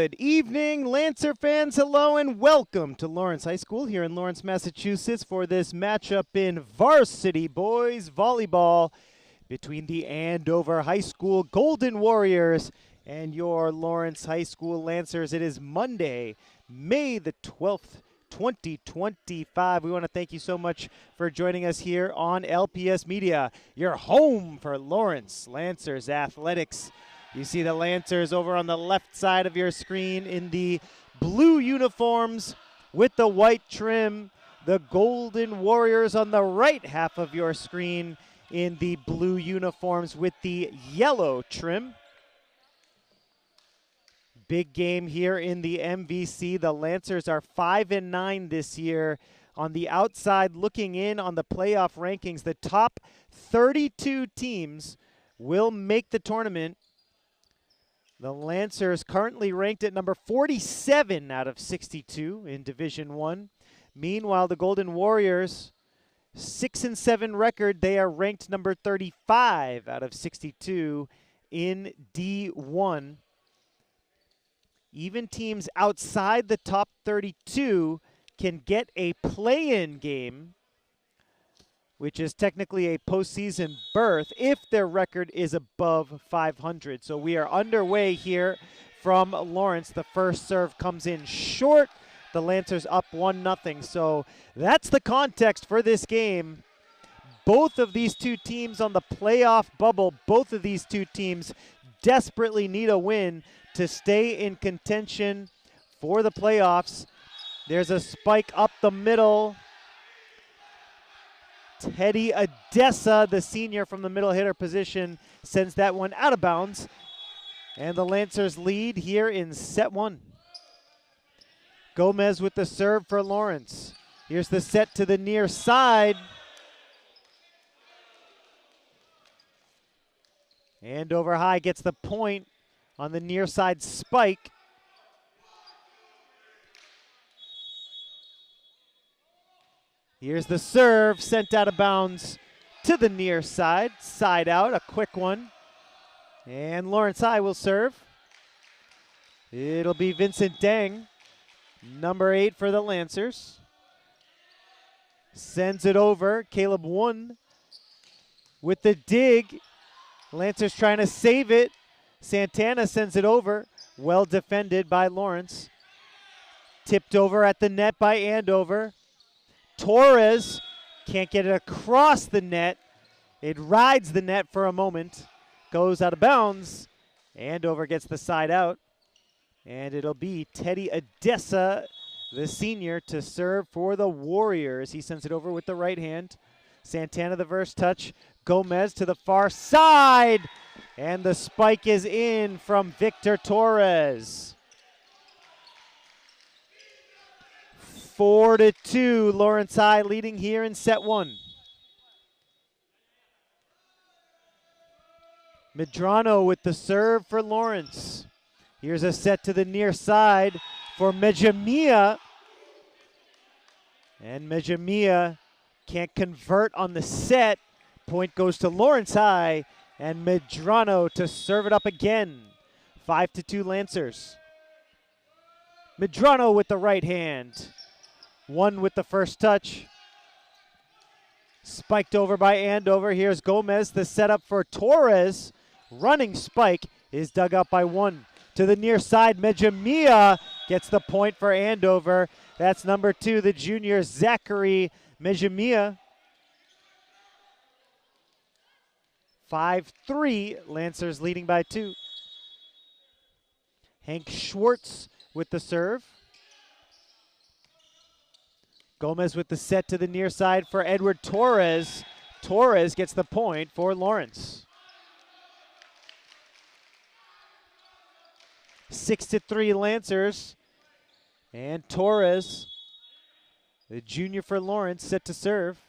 Good evening, Lancer fans. Hello and welcome to Lawrence High School here in Lawrence, Massachusetts for this matchup in Varsity Boys Volleyball between the Andover High School Golden Warriors and your Lawrence High School Lancers. It is Monday, May the 12th, 2025. We want to thank you so much for joining us here on LPS Media, your home for Lawrence Lancers athletics. You see the Lancers over on the left side of your screen in the blue uniforms with the white trim. The Golden Warriors on the right half of your screen in the blue uniforms with the yellow trim. Big game here in the MVC. The Lancers are 5-9 this year. On the outside looking in on the playoff rankings, the top 32 teams will make the tournament. The Lancers currently ranked at number 47 out of 62 in Division I. Meanwhile, the Golden Warriors, 6-7 record, they are ranked number 35 out of 62 in D1. Even teams outside the top 32 can get a play-in game, which is technically a postseason berth if their record is above 500. So we are underway here from Lawrence. The first serve comes in short. The Lancers up 1-0. So that's the context for this game. Both of these two teams on the playoff bubble, both of these two teams desperately need a win to stay in contention for the playoffs. There's a spike up the middle. Teddy Adessa, the senior from the middle hitter position, sends that one out of bounds. And the Lancers lead here in set one. Gomez with the serve for Lawrence. Here's the set to the near side. Andover High gets the point on the near side spike. Here's the serve, sent out of bounds to the near side. Side out, a quick one. And Lawrence High will serve. It'll be Vincent Deng, number 8 for the Lancers. Sends it over, Caleb Won with the dig. Lancers trying to save it. Santana sends it over, well defended by Lawrence. Tipped over at the net by Andover. Torres can't get it across the net. It rides the net for a moment, goes out of bounds. Andover gets the side out, and it'll be Teddy Adessa, the senior, to serve for the Warriors. He sends it over with the right hand. Santana the first touch. Gomez to the far side, and the spike is in from Victor Torres. 4-2, Lawrence High leading here in set one. Medrano with the serve for Lawrence. Here's a set to the near side for Mejamia. And Mejamia can't convert on the set. Point goes to Lawrence High, and Medrano to serve it up again. 5-2 Lancers. Medrano with the right hand. One with the first touch. Spiked over by Andover. Here's Gomez, the setup for Torres. Running spike is dug up by One. To the near side, Mejamia gets the point for Andover. That's number 2, the junior Zachary Mejamia. 5-3, Lancers leading by 2. Hank Schwartz with the serve. Gomez with the set to the near side for Edward Torres. Torres gets the point for Lawrence. 6-3 Lancers. And Torres, the junior for Lawrence, set to serve.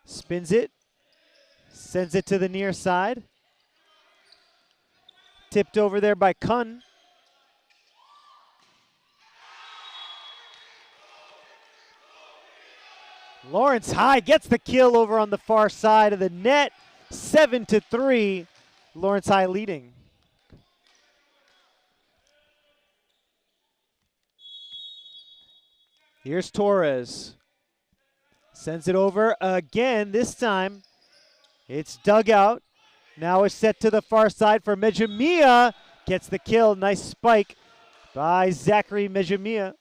Spins it. Sends it to the near side. Tipped over there by Kun. Lawrence High gets the kill over on the far side of the net. 7-3, Lawrence High leading. Here's Torres. Sends it over again. This time it's dug out. Now it's set to the far side for Mejumia. Gets the kill. Nice spike by Zachary Mejumia.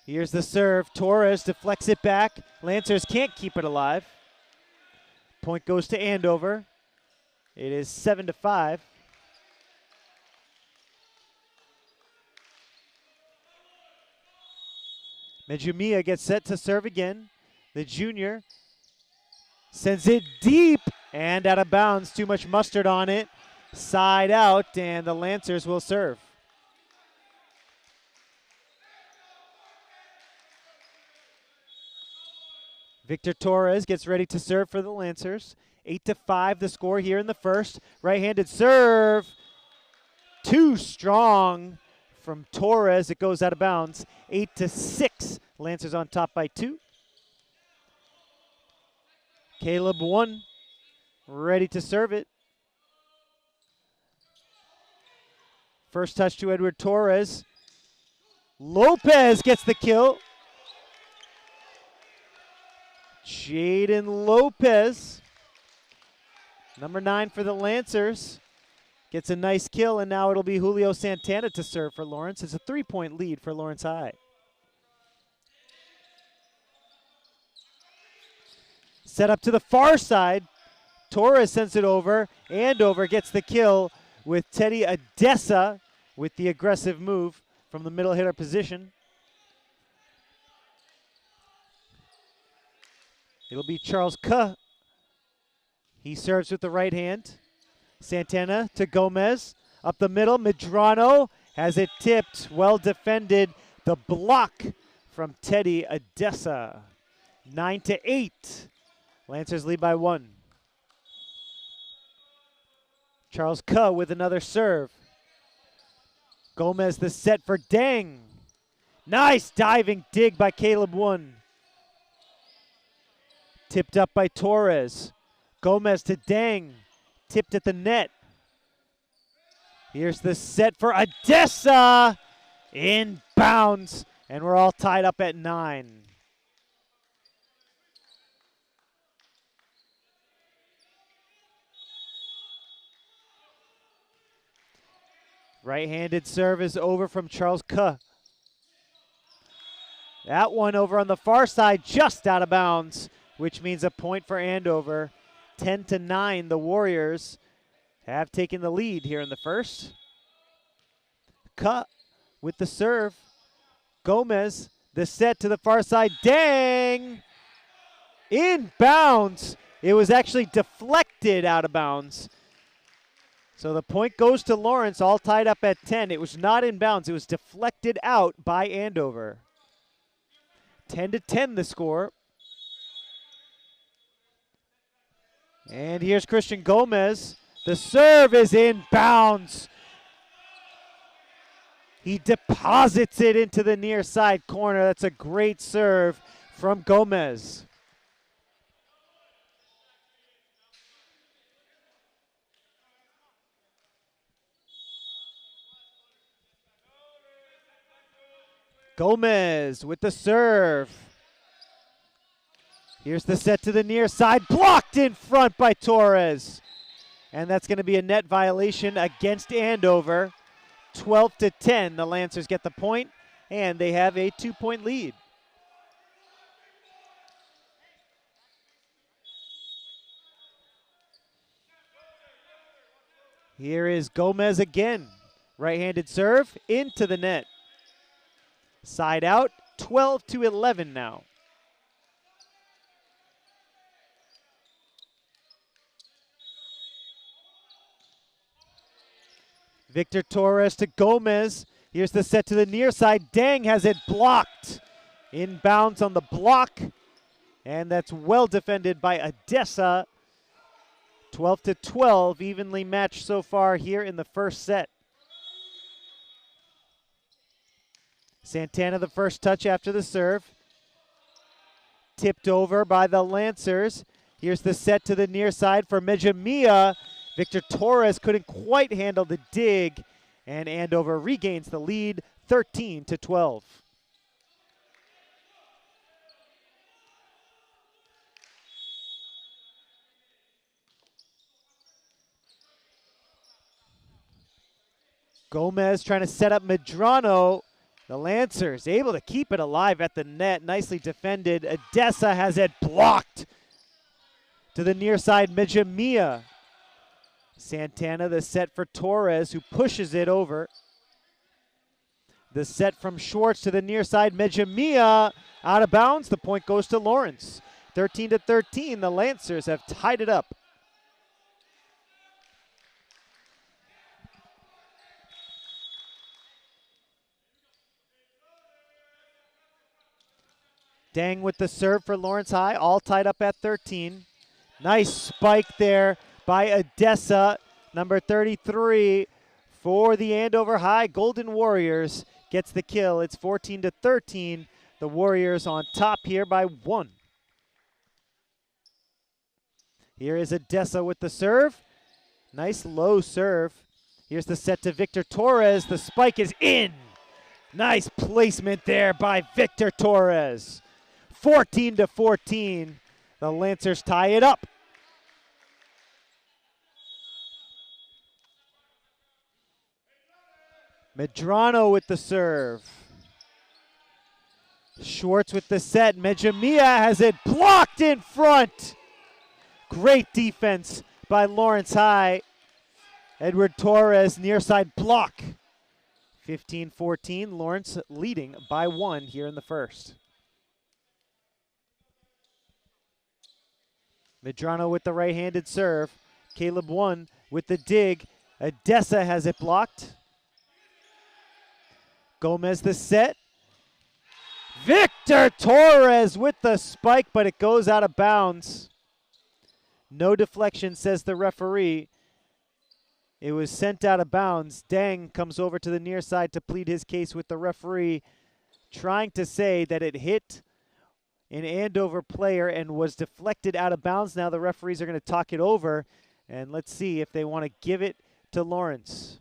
Here's the serve. Torres deflects it back. Lancers can't keep it alive. Point goes to Andover. It is 7-5. Mejumia gets set to serve again. The junior sends it deep and out of bounds. Too much mustard on it. Side out, and the Lancers will serve. Victor Torres gets ready to serve for the Lancers. 8-5 the score here in the first. Right-handed serve. Too strong from Torres. It goes out of bounds. 8-6. Lancers on top by 2. Caleb 1. Ready to serve it. First touch to Edward Torres. Lopez gets the kill. Jaden Lopez, number 9 for the Lancers, gets a nice kill, and now it'll be Julio Santana to serve for Lawrence. It's a 3-point lead for Lawrence High. Set up to the far side. Torres sends it over. Andover gets the kill with Teddy Adessa with the aggressive move from the middle hitter position. It'll be Charles Kuh. He serves with the right hand. Santana to Gomez. Up the middle, Medrano has it tipped. Well defended. The block from Teddy Adessa. 9-8. Lancers lead by 1. Charles Kuh with another serve. Gomez the set for Deng. Nice diving dig by Caleb 1. Tipped up by Torres. Gomez to Deng. Tipped at the net. Here's the set for Adessa. In bounds. And we're all tied up at 9. Right-handed serve is over from Charles Kuh. That one over on the far side, just out of bounds, which means a point for Andover. 10-9, the Warriors have taken the lead here in the first. Kuh with the serve. Gomez, the set to the far side. Deng! In bounds. It was actually deflected out of bounds. So the point goes to Lawrence, all tied up at 10. It was not in bounds. It was deflected out by Andover. 10-10 the score. And here's Christian Gomez. The serve is in bounds. He deposits it into the near side corner. That's a great serve from Gomez. Gomez with the serve. Here's the set to the near side, blocked in front by Torres. And that's going to be a net violation against Andover. 12-10, the Lancers get the point, and they have a 2-point lead. Here is Gomez again. Right-handed serve into the net. Side out, 12-11 now. Victor Torres to Gomez. Here's the set to the near side. Deng has it blocked. Inbounds on the block. And that's well defended by Adessa. 12-12, evenly matched so far here in the first set. Santana the first touch after the serve. Tipped over by the Lancers. Here's the set to the near side for Mejamia. Victor Torres couldn't quite handle the dig, and Andover regains the lead, 13-12. Gomez trying to set up Medrano. The Lancers able to keep it alive at the net. Nicely defended. Odessa has it blocked. To the near side, Mejamia. Santana, the set for Torres, who pushes it over. The set from Schwartz to the near side, Mejamia out of bounds. The point goes to Lawrence. 13-13, the Lancers have tied it up. Dang with the serve for Lawrence High, all tied up at 13. Nice spike there by Odessa, number 33 for the Andover High Golden Warriors. Gets the kill. It's 14-13. The Warriors on top here by 1. Here is Odessa with the serve. Nice low serve. Here's the set to Victor Torres. The spike is in. Nice placement there by Victor Torres. 14-14. The Lancers tie it up. Medrano with the serve. Schwartz with the set. Mejamia has it blocked in front. Great defense by Lawrence High. Edward Torres near side block. 15-14. Lawrence leading by 1 here in the first. Medrano with the right-handed serve. Caleb 1 with the dig. Odessa has it blocked. Gomez the set. Victor Torres with the spike, but it goes out of bounds. No deflection, says the referee. It was sent out of bounds. Dang comes over to the near side to plead his case with the referee, trying to say that it hit an Andover player and was deflected out of bounds. Now the referees are going to talk it over, and let's see if they want to give it to Lawrence.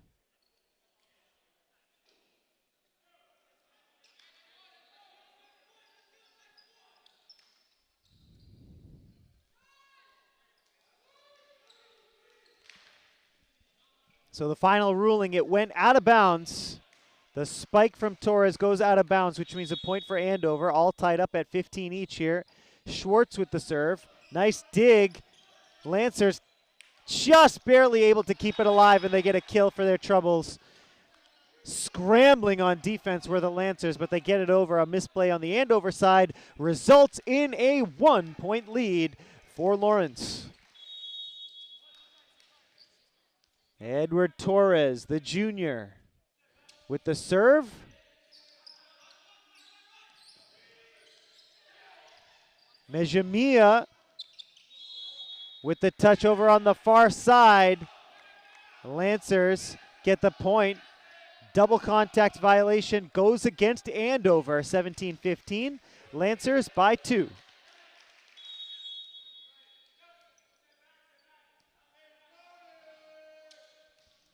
So the final ruling, it went out of bounds. The spike from Torres goes out of bounds, which means a point for Andover, all tied up at 15 each here. Schwartz with the serve. Nice dig. Lancers just barely able to keep it alive, and they get a kill for their troubles. Scrambling on defense were the Lancers, but they get it over. A misplay on the Andover side results in a 1-point lead for Lawrence. Edward Torres, the junior, with the serve. Mejamia with the touch over on the far side. The Lancers get the point. Double contact violation goes against Andover, 17-15. Lancers by 2.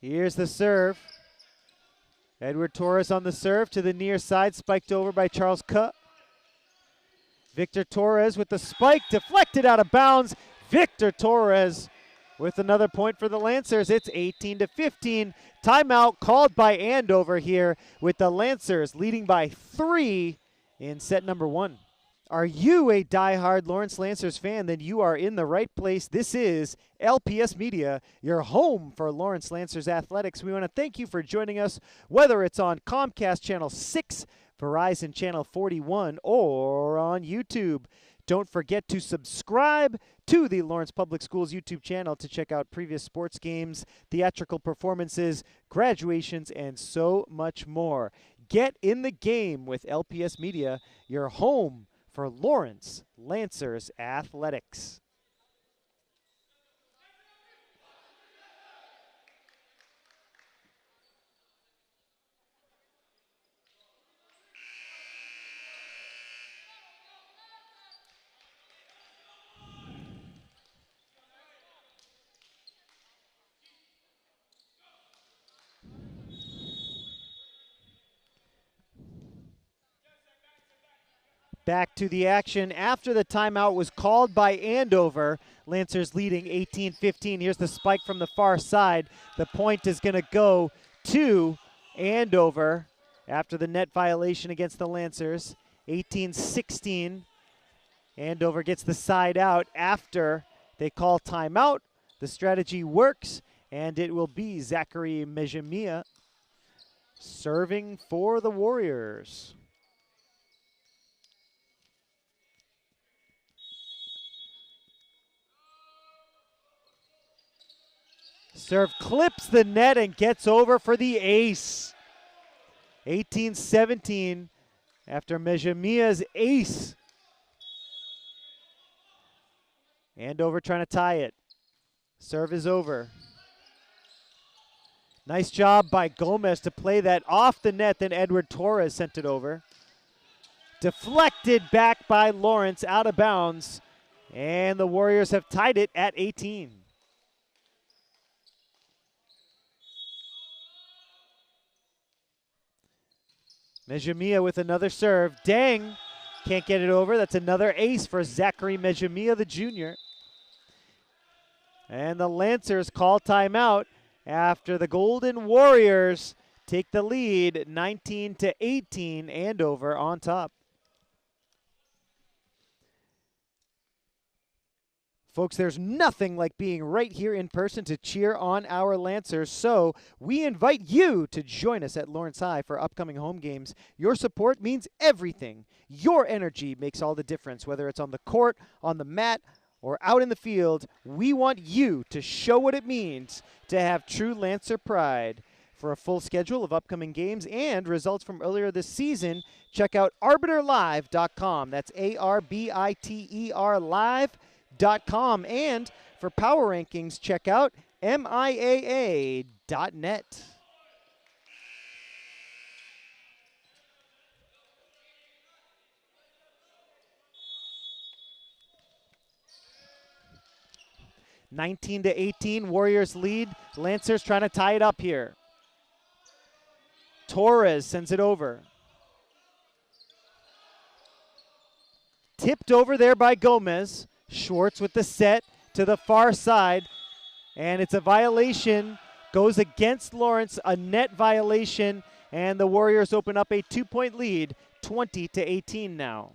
Here's the serve. Edward Torres on the serve to the near side, spiked over by Charles Kuh. Victor Torres with the spike, deflected out of bounds. Victor Torres with another point for the Lancers. It's 18-15. Timeout called by Andover here, with the Lancers leading by 3 in set number 1. Are you a diehard Lawrence Lancers fan? Then you are in the right place. This is LPS Media, your home for Lawrence Lancers athletics. We want to thank you for joining us, whether it's on Comcast Channel 6, Verizon Channel 41, or on YouTube. Don't forget to subscribe to the Lawrence Public Schools YouTube channel to check out previous sports games, theatrical performances, graduations, and so much more. Get in the game with LPS Media, your home for Lawrence Lancers athletics. Back to the action after the timeout was called by Andover. Lancers leading 18-15. Here's the spike from the far side. The point is going to go to Andover after the net violation against the Lancers. 18-16. Andover gets the side out after they call timeout. The strategy works, and it will be Zachary Mejimia serving for the Warriors. Serve clips the net and gets over for the ace. 18-17 after Mejimia's ace. Andover trying to tie it. Serve is over. Nice job by Gomez to play that off the net, then Edward Torres sent it over. Deflected back by Lawrence, out of bounds, and the Warriors have tied it at 18. Mejimia with another serve. Dang, can't get it over. That's another ace for Zachary Mejimia, the junior. And the Lancers call timeout after the Golden Warriors take the lead 19-18, Andover on top. Folks, there's nothing like being right here in person to cheer on our Lancers, so we invite you to join us at Lawrence High for upcoming home games. Your support means everything. Your energy makes all the difference, whether it's on the court, on the mat, or out in the field. We want you to show what it means to have true Lancer pride. For a full schedule of upcoming games and results from earlier this season, check out arbiterlive.com. That's ARBITER live.com. And for power rankings, check out MIAA.net. (19-18), Warriors lead. Lancers trying to tie it up here. Torres sends it over. Tipped over there by Gomez. Schwartz with the set to the far side, and it's a violation. Goes against Lawrence, a net violation, and the Warriors open up a 2-point lead, 20-18 now.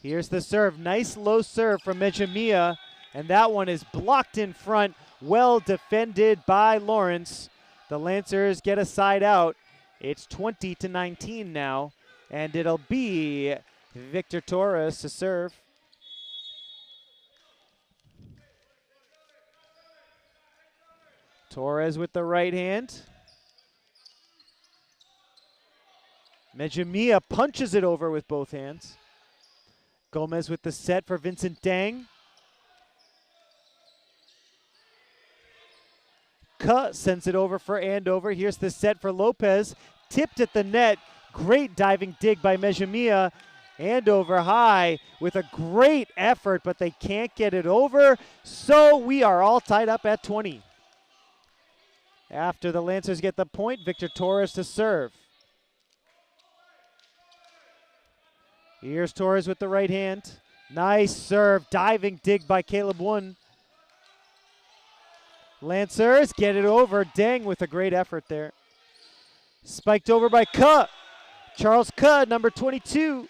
Here's the serve. Nice low serve from Mejimia, and that one is blocked in front. Well defended by Lawrence. The Lancers get a side out. It's 20-19 now, and it'll be Victor Torres to serve. Torres with the right hand. Mejimia punches it over with both hands. Gomez with the set for Vincent Dang. Sends it over for Andover. Here's the set for Lopez. Tipped at the net. Great diving dig by Mejimia. Andover high with a great effort, but they can't get it over. So we are all tied up at 20. After the Lancers get the point, Victor Torres to serve. Here's Torres with the right hand. Nice serve. Diving dig by Caleb One. Lancers get it over. Dang with a great effort there. Spiked over by Charles number 22.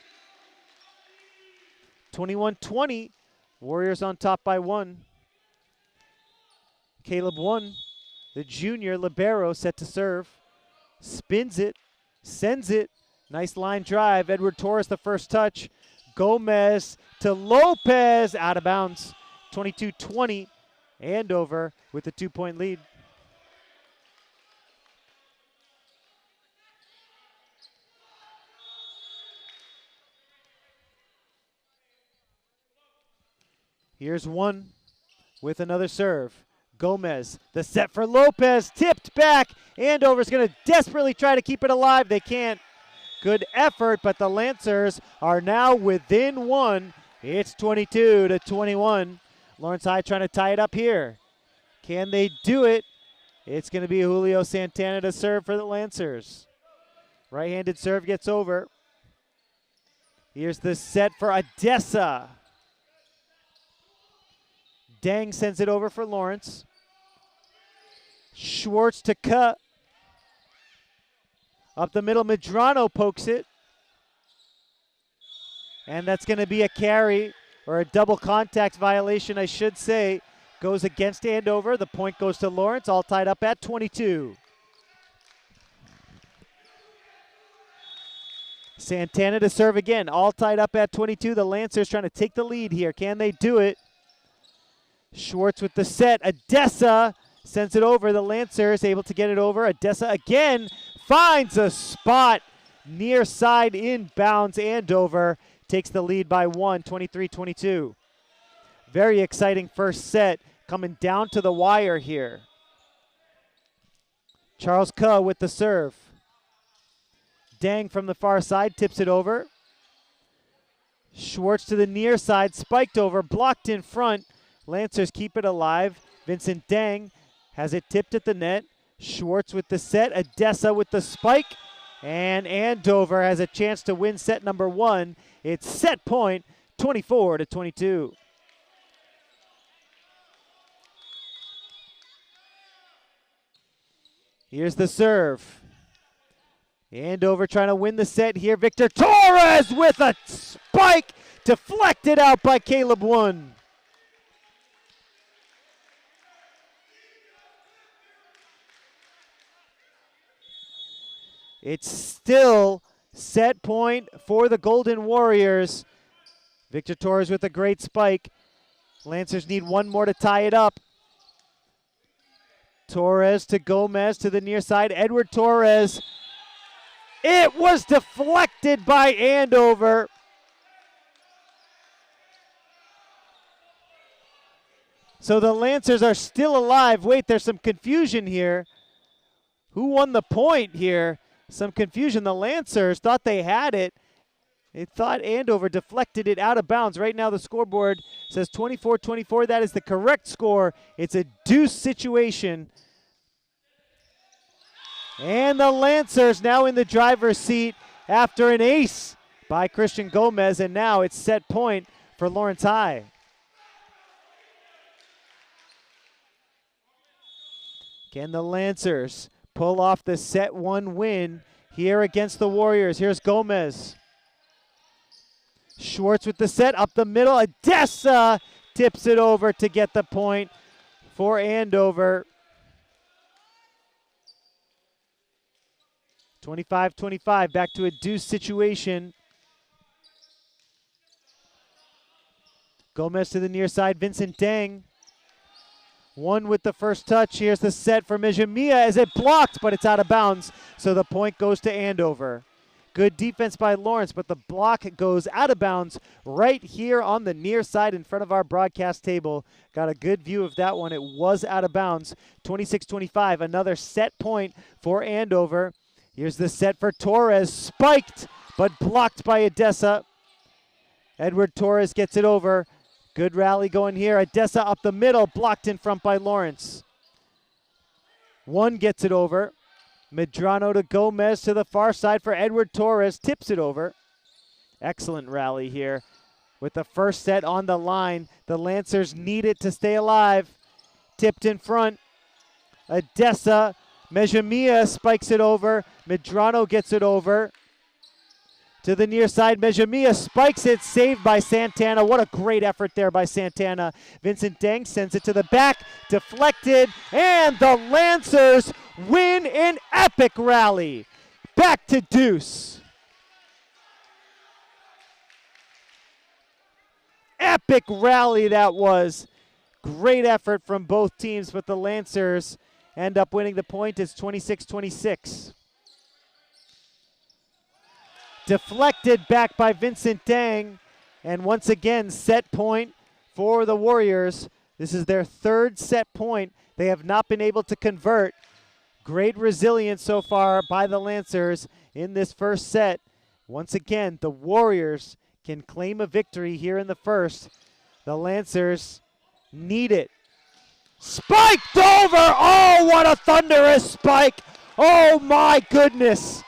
21-20. Warriors on top by 1. Caleb One, the junior libero, set to serve. Spins it. Sends it. Nice line drive. Edward Torres the first touch. Gomez to Lopez. Out of bounds. 22-20. Andover with the 2-point lead. Here's One with another serve. Gomez, the set for Lopez, tipped back. Andover's going to desperately try to keep it alive. They can't. Good effort, but the Lancers are now within 1. It's 22-21. Lawrence High trying to tie it up here. Can they do it? It's going to be Julio Santana to serve for the Lancers. Right-handed serve gets over. Here's the set for Odessa. Dang sends it over for Lawrence. Schwartz to cut. Up the middle, Medrano pokes it. And that's going to be a carry, or a double contact violation, I should say. Goes against Andover. The point goes to Lawrence, all tied up at 22. Santana to serve again, all tied up at 22. The Lancers trying to take the lead here. Can they do it? Schwartz with the set. Odessa sends it over. The Lancers able to get it over. Odessa again finds a spot near side inbounds. Andover takes the lead by 1, 23-22. Very exciting first set coming down to the wire here. Charles Kuh with the serve. Dang from the far side tips it over. Schwartz to the near side, spiked over, blocked in front. Lancers keep it alive. Vincent Dang has it tipped at the net. Schwartz with the set, Odessa with the spike, and Andover has a chance to win set number 1. It's set point, 24-22. Here's the serve. Andover trying to win the set here. Victor Torres with a spike, deflected out by Caleb One. It's still set point for the Golden Warriors. Victor Torres with a great spike. Lancers need one more to tie it up. Torres to Gomez to the near side. Edward Torres. It was deflected by Andover. So the Lancers are still alive. Wait, there's some confusion here. Who won the point here? Some confusion. The Lancers thought they had it. They thought Andover deflected it out of bounds. Right now the scoreboard says 24-24. That is the correct score. It's a deuce situation. And the Lancers now in the driver's seat after an ace by Christian Gomez. And now it's set point for Lawrence High. Can the Lancers pull off the set 1 win here against the Warriors? Here's Gomez. Schwartz with the set up the middle. Odessa tips it over to get the point for Andover. 25-25, back to a deuce situation. Gomez to the near side, Vincent Dang. One with the first touch. Here's the set for Mejamia as it blocked, but it's out of bounds. So the point goes to Andover. Good defense by Lawrence, but the block goes out of bounds right here on the near side in front of our broadcast table. Got a good view of that one. It was out of bounds. 26-25, another set point for Andover. Here's the set for Torres. Spiked, but blocked by Odessa. Edward Torres gets it over. Good rally going here. Odessa up the middle, blocked in front by Lawrence. One gets it over. Medrano to Gomez to the far side for Edward Torres. Tips it over. Excellent rally here. With the first set on the line, the Lancers need it to stay alive. Tipped in front. Odessa. Mejamia spikes it over. Medrano gets it over. To the near side, Mejamia spikes it, saved by Santana. What a great effort there by Santana. Vincent Deng sends it to the back, deflected, and the Lancers win an epic rally. Back to deuce. Epic rally that was. Great effort from both teams, but the Lancers end up winning the point. It's 26-26. Deflected back by Vincent Dang. And once again, set point for the Warriors. This is their third set point. They have not been able to convert. Great resilience so far by the Lancers in this first set. Once again, the Warriors can claim a victory here in the first. The Lancers need it. Spiked over! Oh, what a thunderous spike! Oh my goodness!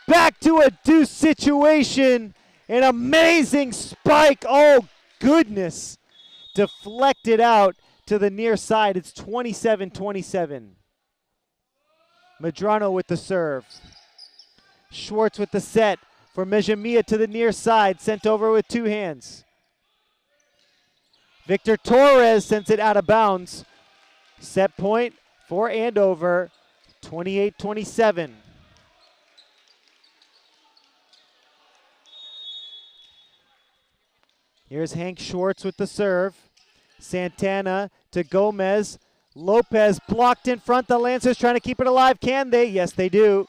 Back to a deuce situation. An amazing spike. Oh goodness. Deflected out to the near side. It's 27-27. Medrano with the serve. Schwartz with the set for Mejamia to the near side. Sent over with two hands. Victor Torres sends it out of bounds. Set point for Andover. 28-27. Here's Hank Schwartz with the serve. Santana to Gomez. Lopez blocked in front. The Lancers trying to keep it alive. Can they? Yes, they do.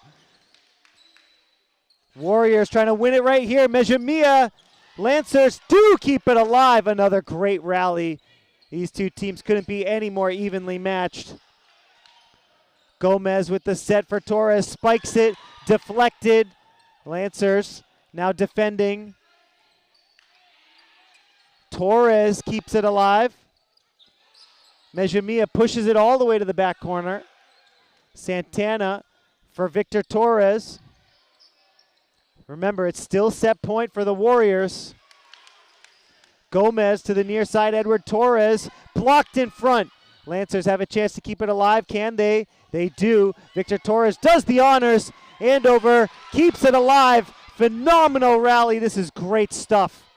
Warriors trying to win it right here. Mejamia. Lancers do keep it alive. Another great rally. These two teams couldn't be any more evenly matched. Gomez with the set for Torres. Spikes it. Deflected. Lancers now defending. Torres keeps it alive. Mejamia pushes it all the way to the back corner. Santana for Victor Torres. Remember, it's still set point for the Warriors. Gomez to the near side. Edward Torres blocked in front. Lancers have a chance to keep it alive. Can they? They do. Victor Torres does the honors. Andover keeps it alive. Phenomenal rally. This is great stuff.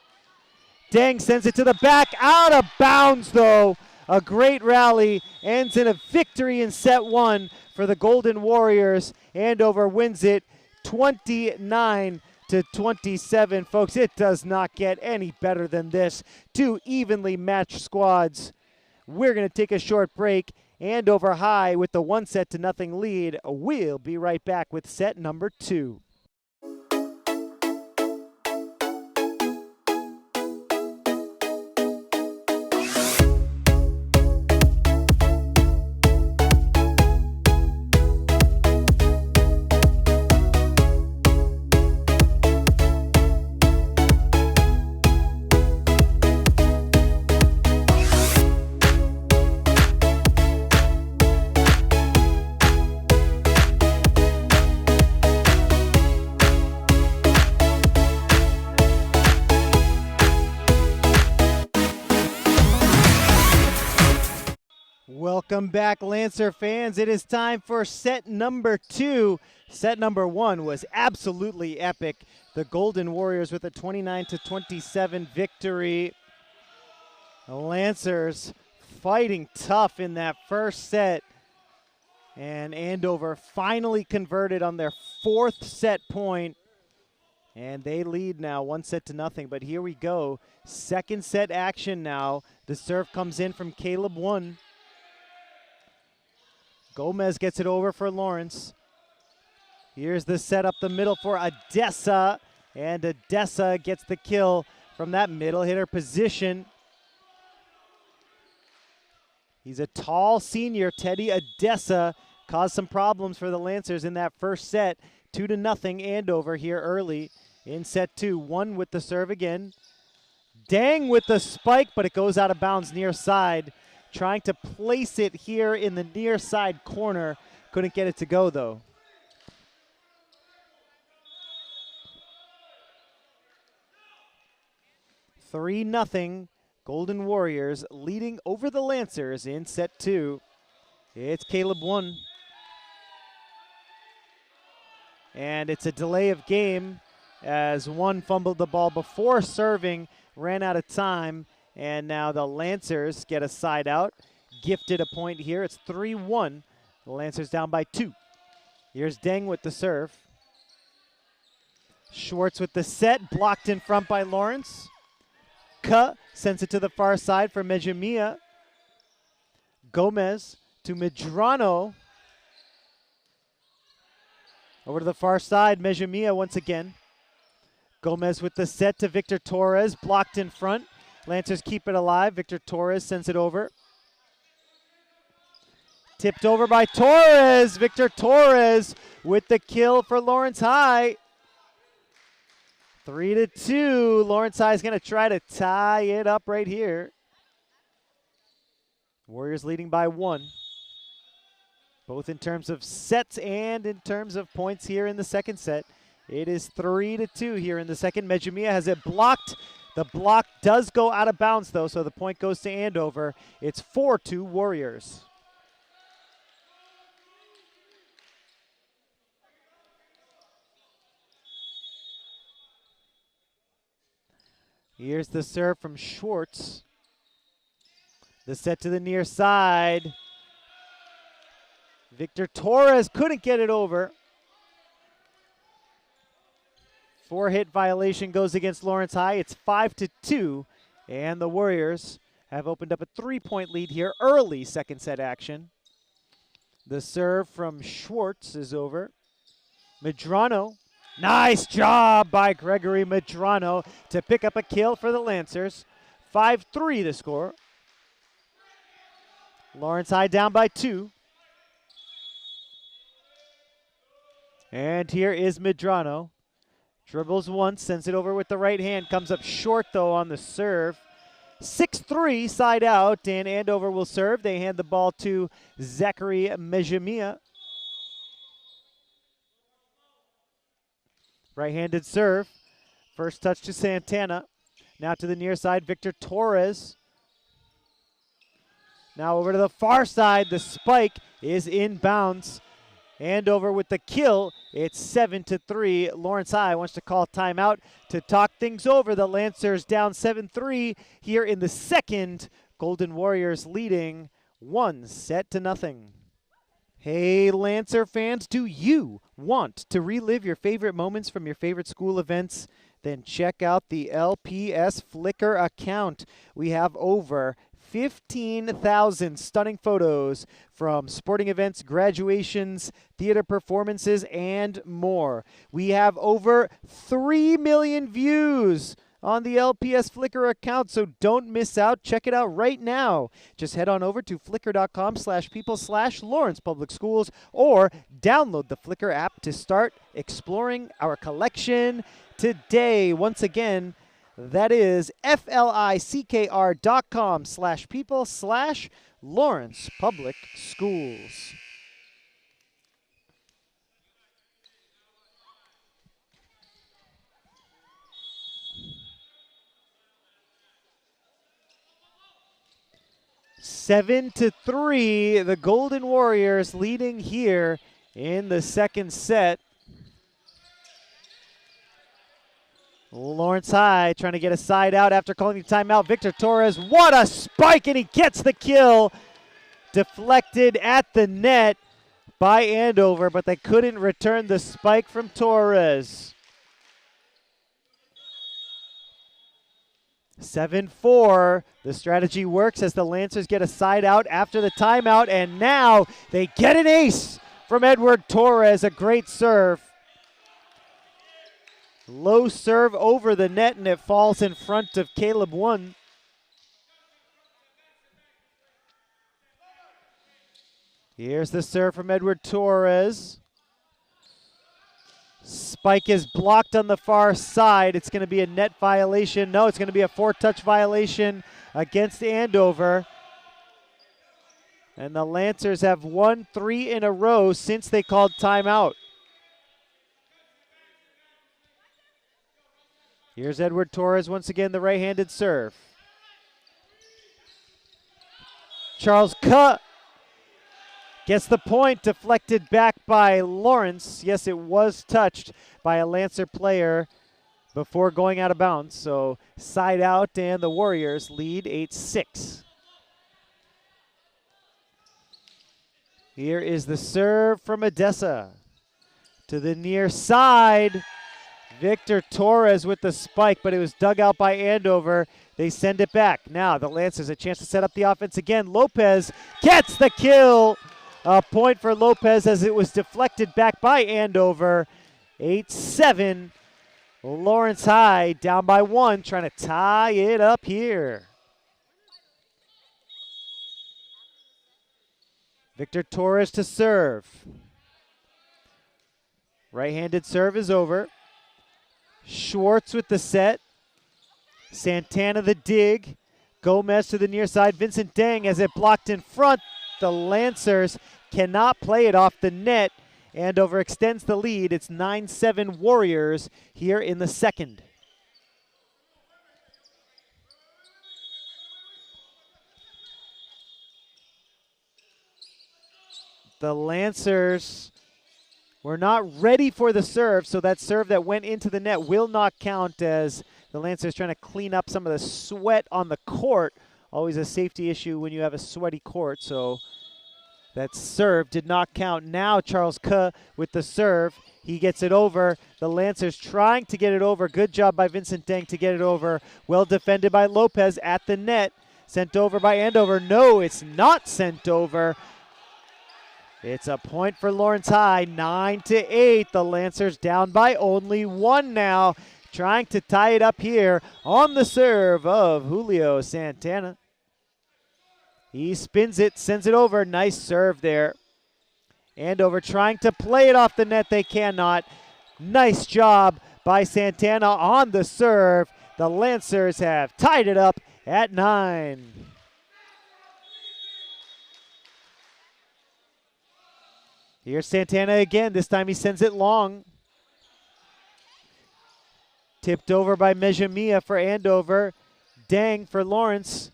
Deng sends it to the back, out of bounds though. A great rally ends in a victory in set one for the Golden Warriors. Andover wins it 29-27. Folks, it does not get any better than this. Two evenly matched squads. We're going to take a short break. Andover High with the 1-0 lead. We'll be right back with set number 2. Welcome back, Lancer fans. It is time for set number 2. Set number 1 was absolutely epic. The Golden Warriors with a 29-27 victory. The Lancers fighting tough in that first set. And Andover finally converted on their 4th set point. And they lead now 1-0. But here we go. Second set action now. The serve comes in from Caleb 1. Gomez gets it over for Lawrence. Here's the set up the middle for Adessa. And Adessa gets the kill from that middle hitter position. He's a tall senior. Teddy Adessa caused some problems for the Lancers in that first set. 2-0 Andover here early in set 2. 1 with the serve again. Deng with the spike, but it goes out of bounds near side. Trying to place it here in the near side corner. Couldn't get it to go though. (3-0) Golden Warriors leading over the Lancers in set 2. It's Caleb 1. And it's a delay of game as 1 fumbled the ball before serving, ran out of time. And now the Lancers get a side out. Gifted a point here. It's 3-1. The Lancers down by 2. Here's Deng with the serve. Schwartz with the set. Blocked in front by Lawrence. Sends it to the far side for Mejamia. Gomez to Medrano. Over to the far side. Mejamia once again. Gomez with the set to Victor Torres. Blocked in front. Lancers keep it alive. Victor Torres sends it over. Tipped over by Torres. Victor Torres with the kill for Lawrence High. 3-2. Lawrence High is going to try to tie it up right here. Warriors leading by 1. Both in terms of sets and in terms of points here in the second set. It is 3-2 here in the second. Mejimia has it blocked. The block does go out of bounds, though, so the point goes to Andover. It's 4-2 Warriors. Here's the serve from Schwartz. The set to the near side. Victor Torres couldn't get it over. 4-hit violation goes against Lawrence High. It's 5-2, and the Warriors have opened up a 3-point lead here. Early second set action. The serve from Schwartz is over. Medrano. Nice job by Gregory Medrano to pick up a kill for the Lancers. 5-3 the score. Lawrence High down by 2. And here is Medrano. Dribbles once, sends it over with the right hand. Comes up short, though, on the serve. 6-3 side out, and Andover will serve. They hand the ball to Zachary Mejimia. Right-handed serve. First touch to Santana. Now to the near side, Victor Torres. Now over to the far side. The spike is inbounds. Andover with the kill. It's 7-3. Lawrence High wants to call timeout to talk things over. The Lancers down 7-3 here in the second. Golden Warriors leading 1-0. Hey, Lancer fans, do you want to relive your favorite moments from your favorite school events? Then check out the LPS Flickr account. We have over 15,000 stunning photos from sporting events, graduations, theater performances, and more. We have over 3 million views on the LPS Flickr account, so don't miss out. Check it out right now. Just head on over to flickr.com/people/Lawrence Public Schools or download the Flickr app to start exploring our collection today. Once again, that is flickr.com/people/Lawrence Public Schools. Seven to 3, the Golden Warriors leading here in the second set. Lawrence High trying to get a side out after calling the timeout. Victor Torres, what a spike, and he gets the kill. Deflected at the net by Andover, but they couldn't return the spike from Torres. 7-4. The strategy works as the Lancers get a side out after the timeout, and now they get an ace from Edward Torres. A great serve. Low serve over the net, and it falls in front of Caleb One. Here's the serve from Edward Torres. Spike is blocked on the far side. It's going to be a net violation. No, it's going to be a 4-touch violation against Andover. And the Lancers have won 3 in a row since they called timeout. Here's Edward Torres once again, the right-handed serve. Charles Cuh gets the point, deflected back by Lawrence. Yes, it was touched by a Lancer player before going out of bounds. So side out, and the Warriors lead 8-6. Here is the serve from Odessa. To the near side. Victor Torres with the spike, but it was dug out by Andover. They send it back. Now the Lancers a chance to set up the offense again. Lopez gets the kill. A point for Lopez as it was deflected back by Andover. 8-7. Lawrence High down by 1, trying to tie it up here. Victor Torres to serve. Right-handed serve is over. Schwartz with the set. Santana the dig. Gomez to the near side. Vincent Deng has it blocked in front. The Lancers cannot play it off the net. Andover extends the lead. It's 9-7 Warriors here in the second. The Lancers were not ready for the serve, so that serve that went into the net will not count, as the Lancers trying to clean up some of the sweat on the court. Always a safety issue when you have a sweaty court, so that serve did not count. Now Charles Kuh with the serve. He gets it over. The Lancers trying to get it over. Good job by Vincent Deng to get it over. Well defended by Lopez at the net. Sent over by Andover. No, it's not sent over. It's a point for Lawrence High, 9-8. The Lancers down by only one now. Trying to tie it up here on the serve of Julio Santana. He spins it, sends it over. Nice serve there. Andover trying to play it off the net. They cannot. Nice job by Santana on the serve. The Lancers have tied it up at 9. Here's Santana again. This time he sends it long. Tipped over by Mejamia for Andover. Deng for Lawrence.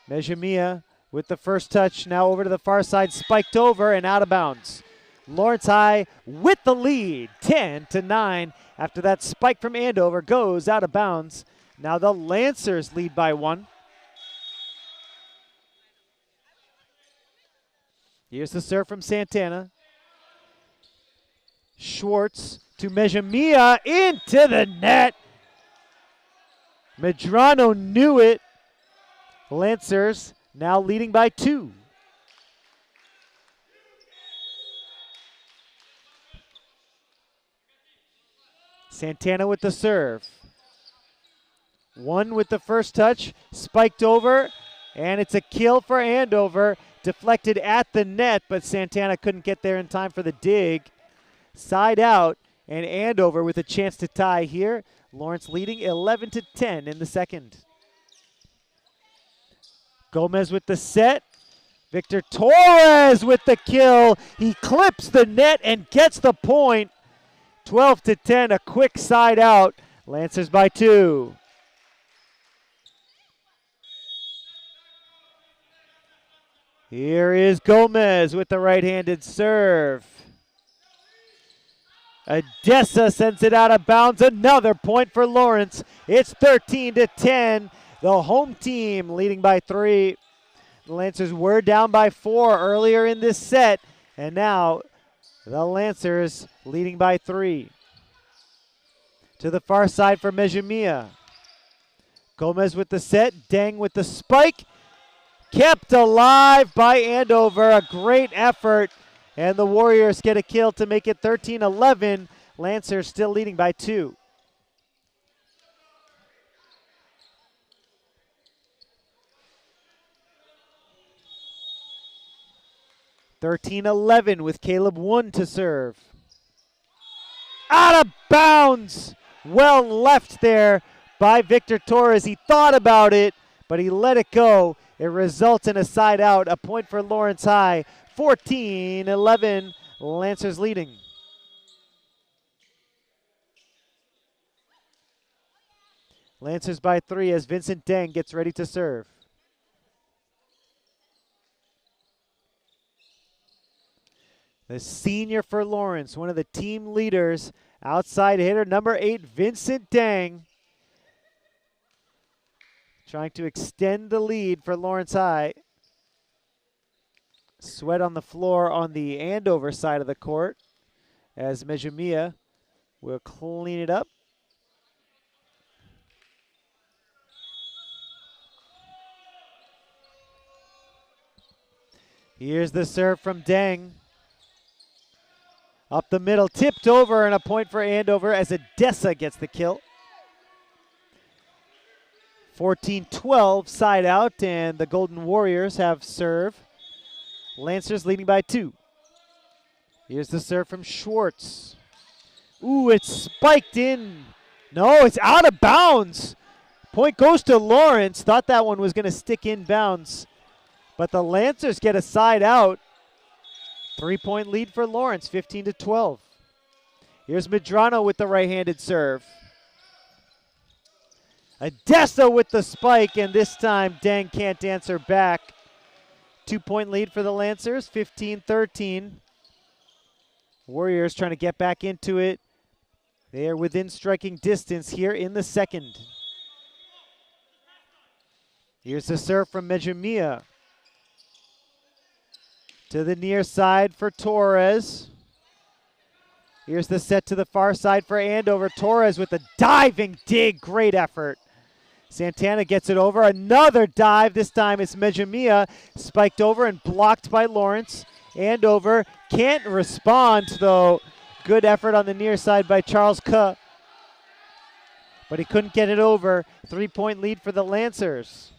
Mejamia with the first touch. Now over to the far side. Spiked over and out of bounds. Lawrence High with the lead. 10-9. After that spike from Andover goes out of bounds. Now the Lancers lead by 1. Here's the serve from Santana. Schwartz to Mejamia, into the net. Medrano knew it. Lancers now leading by 2. Santana with the serve. 1 with the first touch, spiked over, and it's a kill for Andover. Deflected at the net, but Santana couldn't get there in time for the dig. Side out, and Andover with a chance to tie here. Lawrence leading 11-10 in the second. Gomez with the set. Victor Torres with the kill. He clips the net and gets the point. 12-10, a quick side out. Lancers by 2. Here is Gomez with the right-handed serve. Odessa sends it out of bounds. Another point for Lawrence. It's 13-10. The home team leading by 3. The Lancers were down by 4 earlier in this set, and now the Lancers leading by 3. To the far side for Mejamia. Gomez with the set. Deng with the spike. Kept alive by Andover. A great effort. And the Warriors get a kill to make it 13-11. Lancers still leading by 2. (13-11) with Caleb One to serve. Out of bounds! Well left there by Victor Torres. He thought about it, but he let it go. It results in a side out. A point for Lawrence High. 14-11, Lancers leading. Lancers by 3 as Vincent Deng gets ready to serve. The senior for Lawrence, one of the team leaders, outside hitter number 8, Vincent Deng. Trying to extend the lead for Lawrence High. Sweat on the floor on the Andover side of the court as Mejamia will clean it up. Here's the serve from Deng. Up the middle, tipped over, and a point for Andover as Odessa gets the kill. 14-12 side out, and the Golden Warriors have serve. Lancers leading by 2. Here's the serve from Schwartz. Ooh, it's spiked in. No, it's out of bounds. Point goes to Lawrence. Thought that one was going to stick inbounds, but the Lancers get a side out. 3-point lead for Lawrence, 15-12. Here's Medrano with the right-handed serve. Odessa with the spike, and this time Deng can't answer back. 2-point lead for the Lancers, 15-13. Warriors trying to get back into it. They are within striking distance here in the second. Here's the serve from Mejumia. To the near side for Torres. Here's the set to the far side for Andover. Torres with a diving dig. Great effort. Santana gets it over. Another dive. This time it's Mejumia. Spiked over and blocked by Lawrence. Andover can't respond, though. Good effort on the near side by Charles Kuh. But he couldn't get it over. 3-point lead for the Lancers.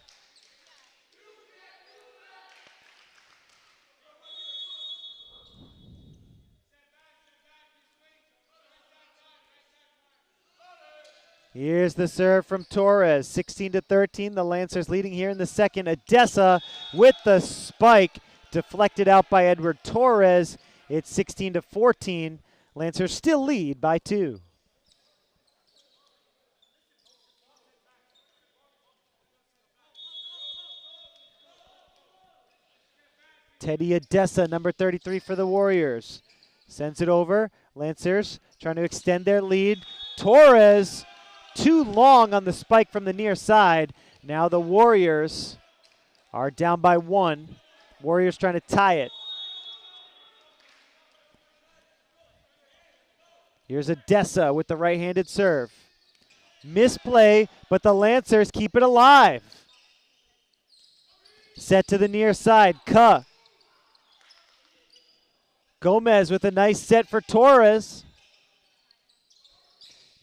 Here's the serve from Torres, 16-13. The Lancers leading here in the second. Odessa with the spike, deflected out by Edward Torres. It's 16-14. Lancers still lead by 2. Teddy Odessa, number 33 for the Warriors. Sends it over. Lancers trying to extend their lead. Torres too long on the spike from the near side. Now the Warriors are down by 1. Warriors trying to tie it. Here's Odessa with the right-handed serve. Misplay, but the Lancers keep it alive. Set to the near side. Kuh. Gomez with a nice set for Torres.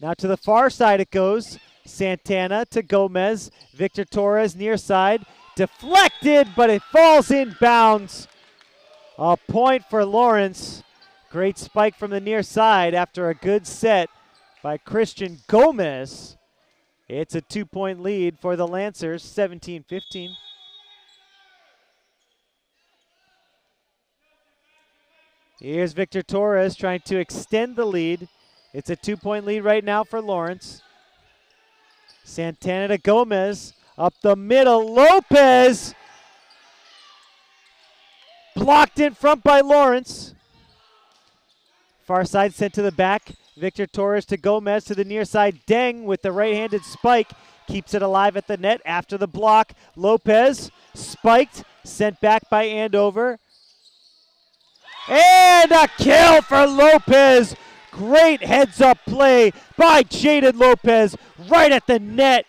Now to the far side it goes. Santana to Gomez. Victor Torres near side. Deflected, but it falls inbounds. A point for Lawrence. Great spike from the near side after a good set by Christian Gomez. It's a 2-point lead for the Lancers, 17-15. Here's Victor Torres trying to extend the lead. It's a 2-point lead right now for Lawrence. Santana to Gomez. Up the middle, Lopez. Blocked in front by Lawrence. Far side sent to the back. Victor Torres to Gomez to the near side. Deng with the right-handed spike. Keeps it alive at the net after the block. Lopez spiked, sent back by Andover. And a kill for Lopez. Great heads-up play by Jaden Lopez right at the net.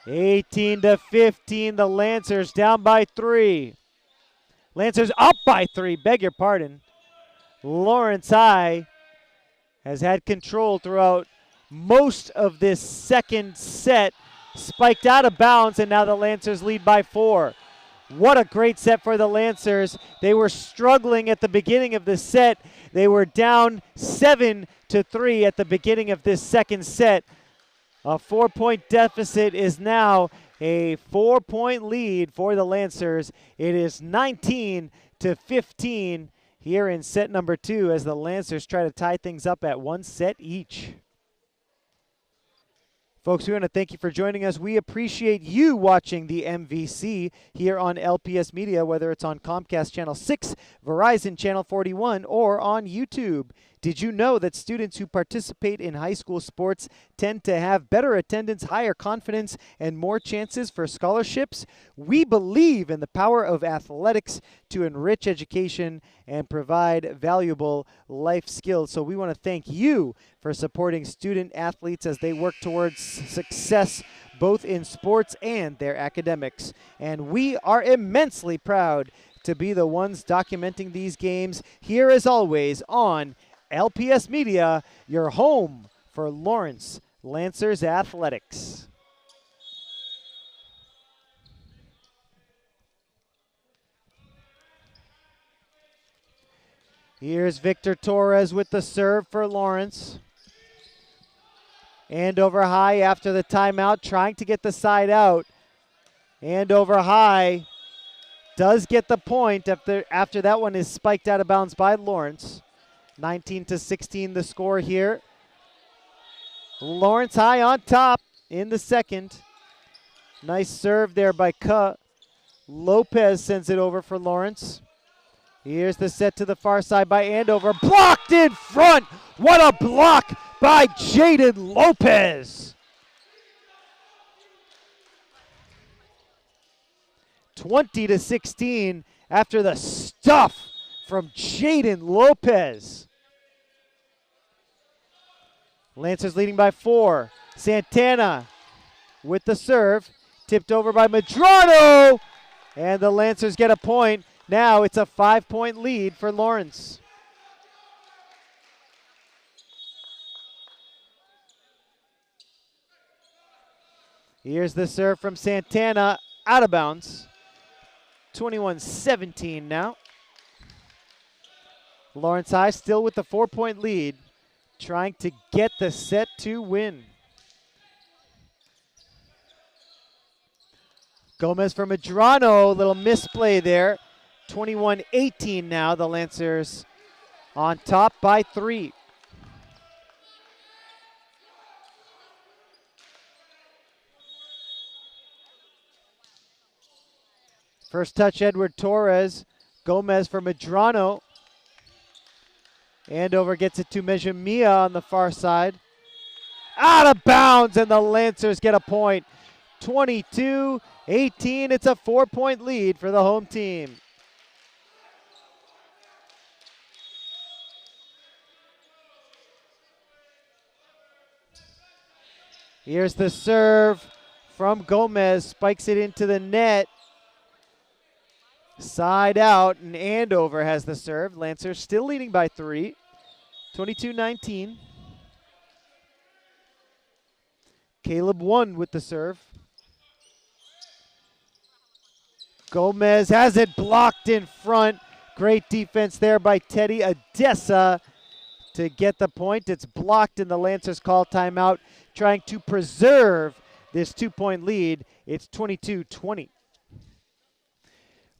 18-15, the Lancers down by 3. Lancers up by 3, beg your pardon. Lawrence High has had control throughout most of this second set. Spiked out of bounds, and now the Lancers lead by 4. What a great set for the Lancers. They were struggling at the beginning of the set. They were down 7-3 at the beginning of this second set. A 4-point deficit is now a 4-point lead for the Lancers. It is 19-15 here in set number 2 as the Lancers try to tie things up at 1 set each. Folks, we want to thank you for joining us. We appreciate you watching the MVC here on LPS Media, whether it's on Comcast Channel 6, Verizon Channel 41, or on YouTube. Did you know that students who participate in high school sports tend to have better attendance, higher confidence, and more chances for scholarships? We believe in the power of athletics to enrich education and provide valuable life skills. So we want to thank you for supporting student athletes as they work towards success both in sports and their academics. And we are immensely proud to be the ones documenting these games here as always on LPS Media, your home for Lawrence Lancers Athletics. Here's Victor Torres with the serve for Lawrence. Andover High after the timeout, trying to get the side out. Andover High does get the point after that one is spiked out of bounds by Lawrence. 19-16 the score here. Lawrence High on top in the second. Nice serve there by Ka. Lopez sends it over for Lawrence. Here's the set to the far side by Andover. Blocked in front. What a block by Jaden Lopez. 20-16 after the stuff from Jaden Lopez. Lancers leading by 4. Santana with the serve. Tipped over by Medrano. And the Lancers get a point. Now it's a 5-point lead for Lawrence. Here's the serve from Santana, out of bounds. 21-17 now. Lawrence High still with the 4-point lead, trying to get the set to win. Gomez for Medrano, little misplay there. 21-18 now, the Lancers on top by 3. First touch, Edward Torres. Gomez for Medrano. Andover gets it to Mejamia on the far side. Out of bounds, and the Lancers get a point. 22-18, it's a 4-point lead for the home team. Here's the serve from Gomez, spikes it into the net. Side out, and Andover has the serve. Lancers still leading by 3, 22-19. Caleb One with the serve. Gomez has it blocked in front. Great defense there by Teddy Adessa to get the point. It's blocked, and the Lancers call timeout, trying to preserve this 2-point lead. It's 22-20.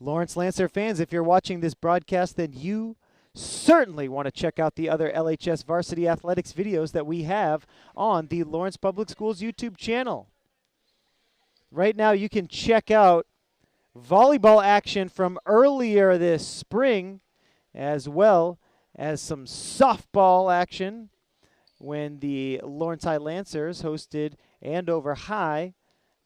Lawrence Lancer fans, if you're watching this broadcast, then you certainly want to check out the other LHS Varsity Athletics videos that we have on the Lawrence Public Schools YouTube channel. Right now, you can check out volleyball action from earlier this spring, as well as some softball action when the Lawrence High Lancers hosted Andover High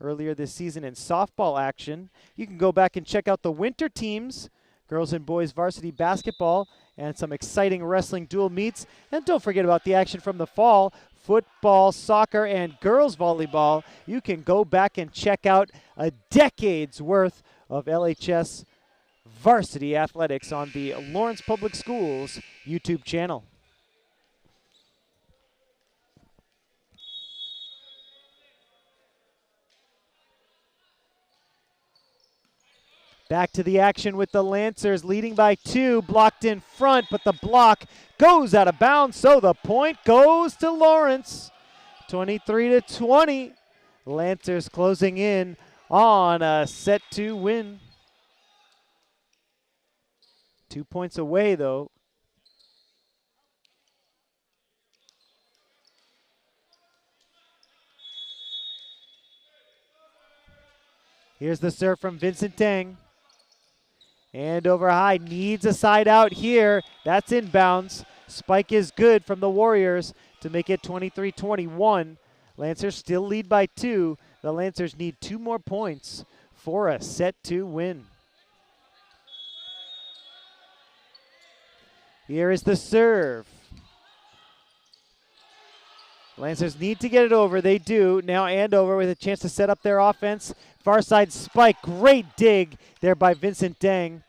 earlier this season in softball action. You can go back and check out the winter teams, girls and boys varsity basketball, and some exciting wrestling dual meets. And don't forget about the action from the fall, football, soccer, and girls volleyball. You can go back and check out a decade's worth of LHS varsity athletics on the Lawrence Public Schools YouTube channel. Back to the action with the Lancers leading by 2, blocked in front, but the block goes out of bounds, so the point goes to Lawrence. 23-20. Lancers closing in on a set to win. 2 points away though. Here's the serve from Vincent Tang. Andover High needs a side out here. That's inbounds. Spike is good from the Warriors to make it 23-21. Lancers still lead by 2. The Lancers need 2 more points for a set to win. Here is the serve. Lancers need to get it over. They do. Now Andover with a chance to set up their offense. Far side spike. Great dig there by Vincent Deng.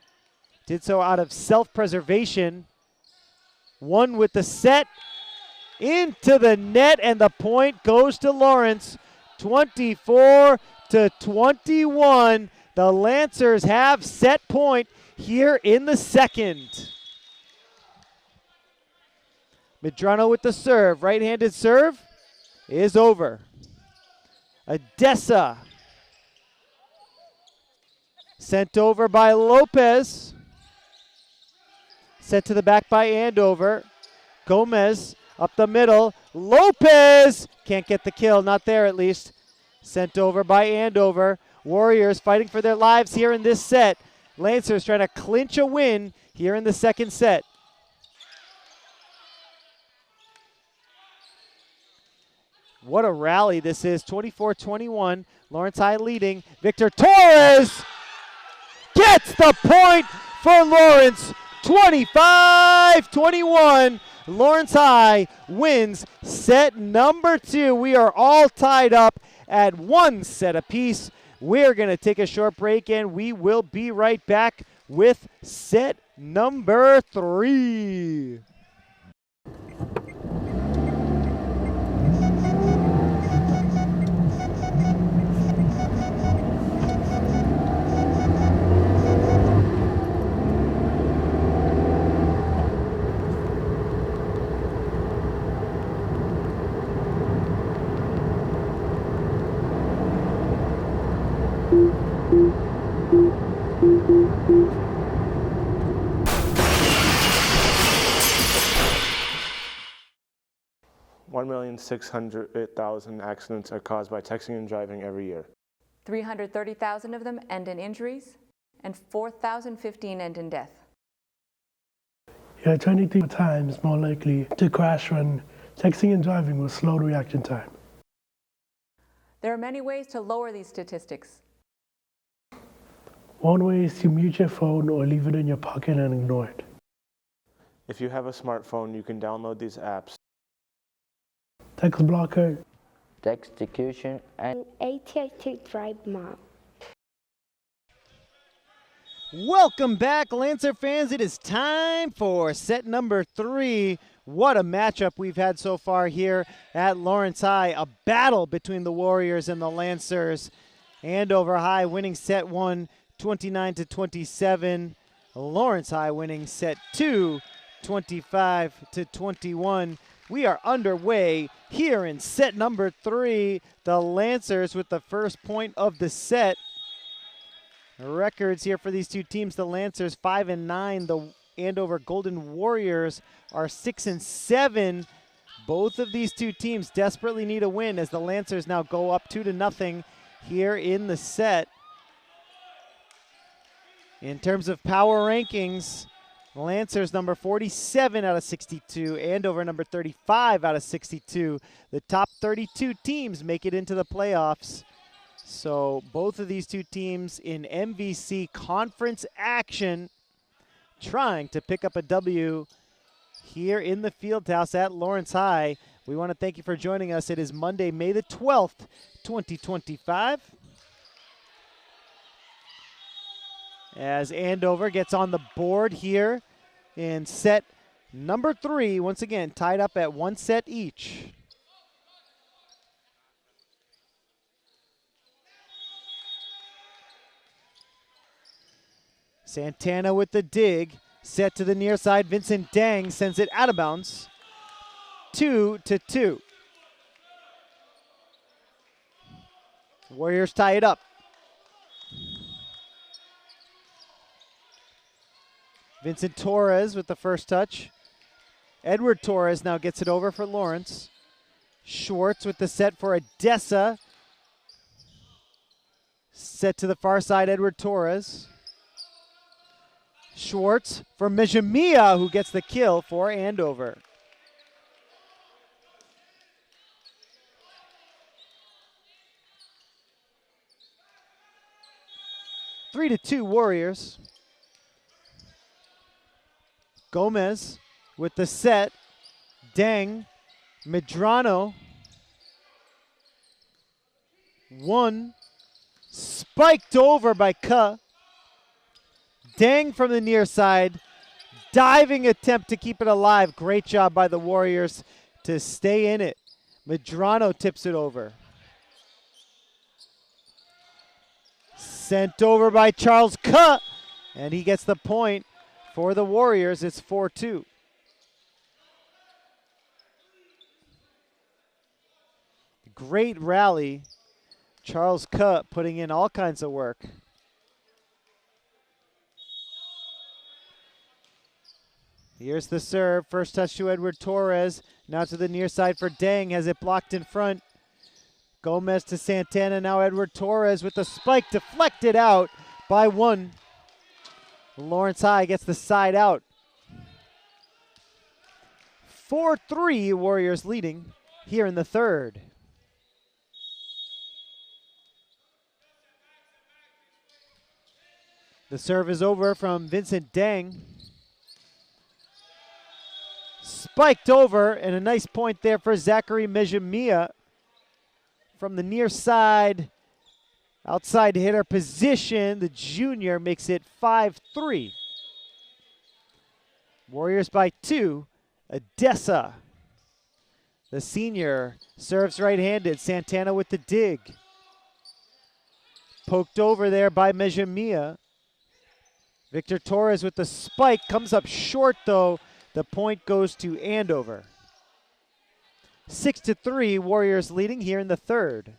Did so out of self-preservation. One with the set. Into the net, and the point goes to Lawrence. 24-21. The Lancers have set point here in the second. Medrano with the serve. Right-handed serve is over. Odessa. Sent over by Lopez. Sent to the back by Andover. Gomez up the middle. Lopez can't get the kill, not there at least. Sent over by Andover. Warriors fighting for their lives here in this set. Lancers trying to clinch a win here in the second set. What a rally this is, 24-21. Lawrence High leading. Victor Torres gets the point for Lawrence. 25-21. Lawrence High wins set number 2. We are all tied up at 1 set apiece. We're going to take a short break and we will be right back with set number 3. $1,600,000 accidents are caused by texting and driving every year. 330,000 of them end in injuries, and 4,015 end in death. You're 23 times more likely to crash when texting and driving will slow the reaction time. There are many ways to lower these statistics. One way is to mute your phone or leave it in your pocket and ignore it. If you have a smartphone, you can download these apps. Text blocker, Texecution, and AT&T Drive Mom. Welcome back, Lancer fans. It is time for set number 3. What a matchup we've had so far here at Lawrence High. A battle between the Warriors and the Lancers. Andover High winning set 1, 29-27. Lawrence High winning set 2, 25-21. We are underway here in set number 3. The Lancers with the first point of the set. Records here for these two teams. The Lancers 5-9. The Andover Golden Warriors are 6-7. Both of these two teams desperately need a win as the Lancers now go up 2-0 here in the set. In terms of power rankings, Lancers number 47 out of 62, Andover number 35 out of 62. The top 32 teams make it into the playoffs. So both of these two teams in MVC conference action trying to pick up a W here in the Fieldhouse at Lawrence High. We want to thank you for joining us. It is Monday, May the 12th, 2025. As Andover gets on the board here in set number 3, once again tied up at 1 set each. Santana with the dig, set to the near side. Vincent Dang sends it out of bounds. 2-2. Warriors tie it up. Vincent Torres with the first touch. Edward Torres now gets it over for Lawrence. Schwartz with the set for Odessa. Set to the far side, Edward Torres. Schwartz for Mejamia, who gets the kill for Andover. Three to 2 Warriors. Gomez with the set. Deng. Medrano. 1. Spiked over by Ka. Deng from the near side. Diving attempt to keep it alive. Great job by the Warriors to stay in it. Medrano tips it over. Sent over by Charles Ka. And he gets the point. For the Warriors, it's 4-2. Great rally. Charles Cutt putting in all kinds of work. Here's the serve. First touch to Edward Torres. Now to the near side for Deng. Has it blocked in front. Gomez to Santana. Now Edward Torres with the spike deflected out by one. Lawrence High gets the side out. 4-3 Warriors leading here in the third. The serve is over from Vincent Deng. Spiked over, and a nice point there for Zachary Mejamia from the near side. Outside hitter position, the junior makes it 5-3. Warriors by 2. Odessa, the senior, serves right-handed. Santana with the dig. Poked over there by Mejamia. Victor Torres with the spike, comes up short though. The point goes to Andover. 6-3, Warriors leading here in the third.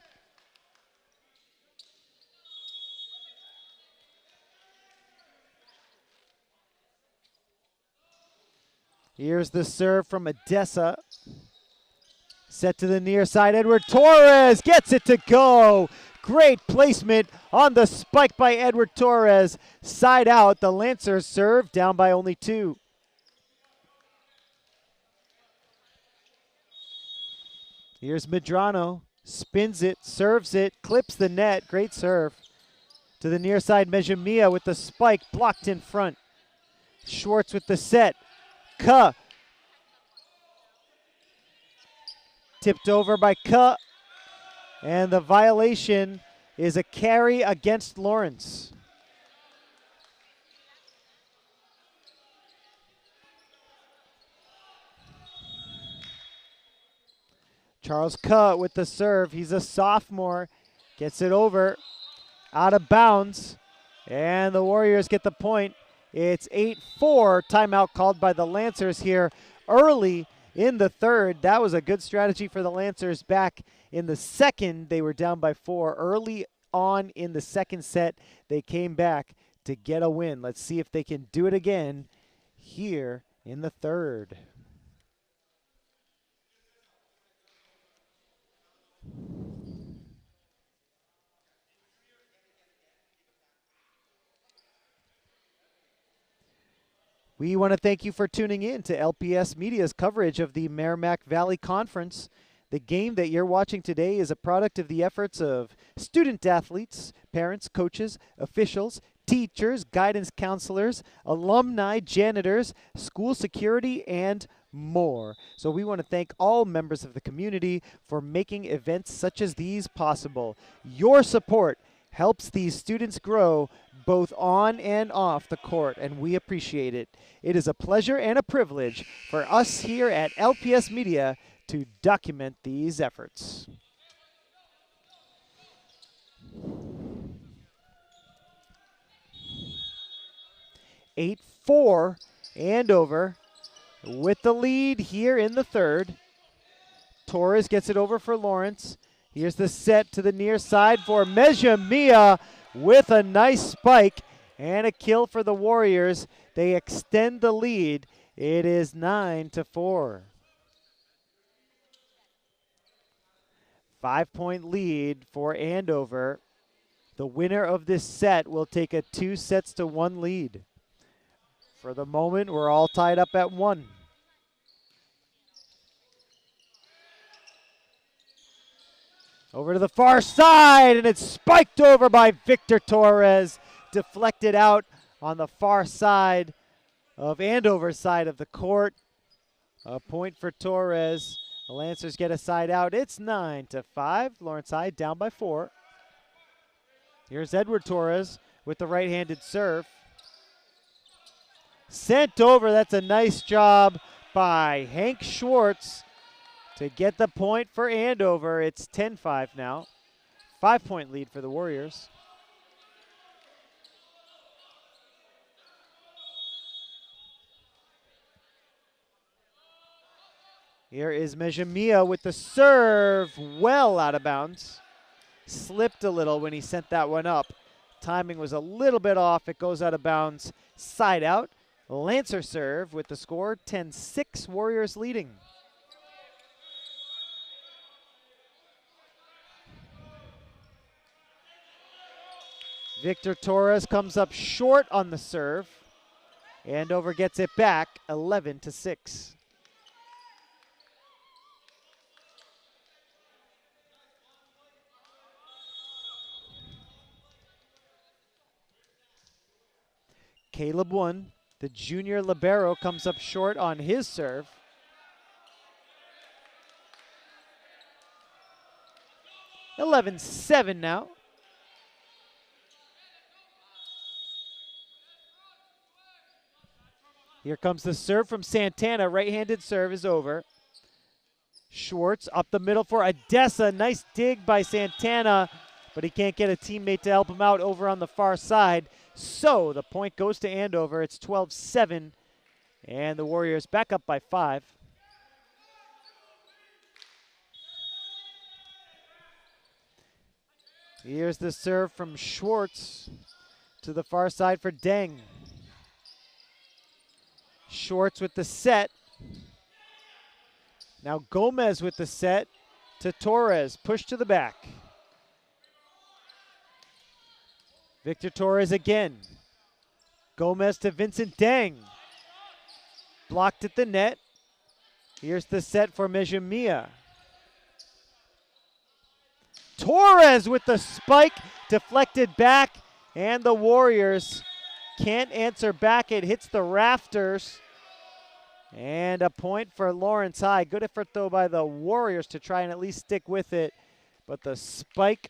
Here's the serve from Odessa. Set to the near side, Edward Torres gets it to go. Great placement on the spike by Edward Torres. Side out, the Lancers serve down by only 2. Here's Medrano, spins it, serves it, clips the net. Great serve. To the near side, Mejamia with the spike blocked in front. Schwartz with the set. Ka. Tipped over by Ka. And the violation is a carry against Lawrence. Charles Ka with the serve. He's a sophomore. Gets it over. Out of bounds. And the Warriors get the point. It's 8-4. Timeout called by the Lancers here early in the third. That was a good strategy for the Lancers back in the second. They were down by 4. Early on in the second set, they came back to get a win. Let's see if they can do it again here in the third. We want to thank you for tuning in to LPS Media's coverage of the Merrimack Valley Conference. The game that you're watching today is a product of the efforts of student athletes, parents, coaches, officials, teachers, guidance counselors, alumni, janitors, school security, and more. So we want to thank all members of the community for making events such as these possible. Your support helps these students grow both on and off the court, and we appreciate it. It is a pleasure and a privilege for us here at LPS Media to document these efforts. Eight 4 Andover with the lead here in the third. Torres gets it over for Lawrence. Here's the set to the near side for Mejamia with a nice spike and a kill for the Warriors. They extend the lead. It is 9-4. 5-point lead for Andover. The winner of this set will take a 2-1 lead. For the moment, we're all tied up at 1. Over to the far side, and it's spiked over by Victor Torres. Deflected out on the far side of Andover's side of the court. A point for Torres. The Lancers get a side out. It's 9-5. Lawrence High down by 4. Here's Edward Torres with the right-handed serve. Sent over. That's a nice job by Hank Schwartz to get the point for Andover. It's 10-5 now. 5-point lead for the Warriors. Here is Mejimia with the serve, well out of bounds. Slipped a little when he sent that one up. Timing was a little bit off. It goes out of bounds, side out. Lancer serve with the score, 10-6, Warriors leading. Victor Torres comes up short on the serve. Andover gets it back, 11-6. Caleb One, the junior libero, comes up short on his serve. (11-7) now. Here comes the serve from Santana. Right-handed serve is over. Schwartz up the middle for Odessa. Nice dig by Santana, but he can't get a teammate to help him out over on the far side. So the point goes to Andover. It's 12-7, and the Warriors back up by 5. Here's the serve from Schwartz to the far side for Deng. Schwartz with the set. Now Gomez with the set to Torres. Push to the back. Victor Torres again. Gomez to Vincent Deng. Blocked at the net. Here's the set for Mejimia. Torres with the spike. Deflected back. And the Warriors can't answer back. It hits the rafters. And a point for Lawrence High. Good effort, though, by the Warriors to try and at least stick with it. But the spike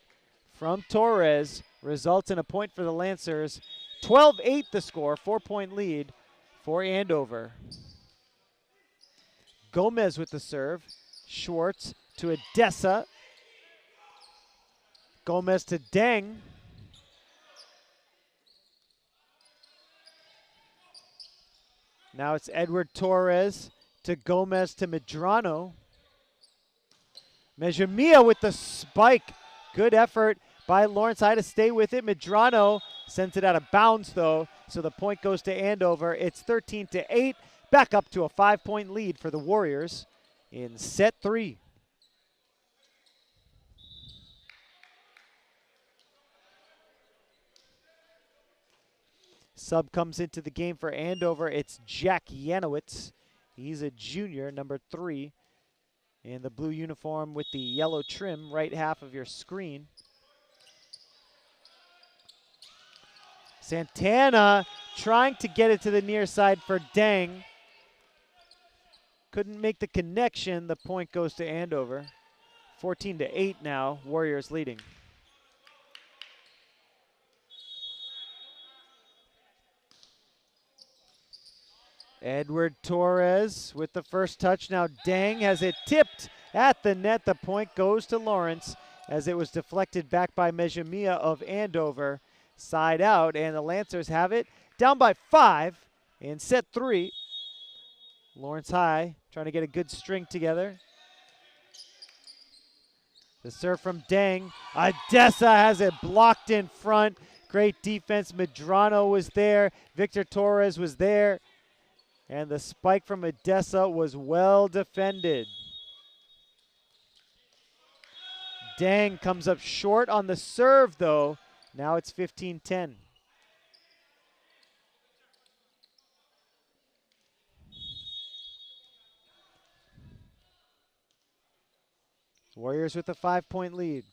from Torres results in a point for the Lancers. 12-8 the score, 4-point lead for Andover. Gomez with the serve. Schwartz to Odessa. Gomez to Deng. Now it's Edward Torres to Gomez to Medrano. Mejimia with the spike. Good effort by Lawrence High to stay with it. Medrano sends it out of bounds, though, so the point goes to Andover. It's 13-8, back up to a 5-point lead for the Warriors in set 3. Sub comes into the game for Andover. It's Jack Yanowitz. He's a junior, number 3, in the blue uniform with the yellow trim, right half of your screen. Santana trying to get it to the near side for Deng. Couldn't make the connection. The point goes to Andover. 14-8 now, Warriors leading. Edward Torres with the first touch. Now Deng has it tipped at the net. The point goes to Lawrence as it was deflected back by Mejimia of Andover. Side out, and the Lancers have it down by 5 in set 3. Lawrence High trying to get a good string together. The serve from Deng. Odessa has it blocked in front. Great defense. Medrano was there. Victor Torres was there. And the spike from Odessa was well defended. Deng comes up short on the serve, though. Now it's 15-10. Warriors with a 5-point lead.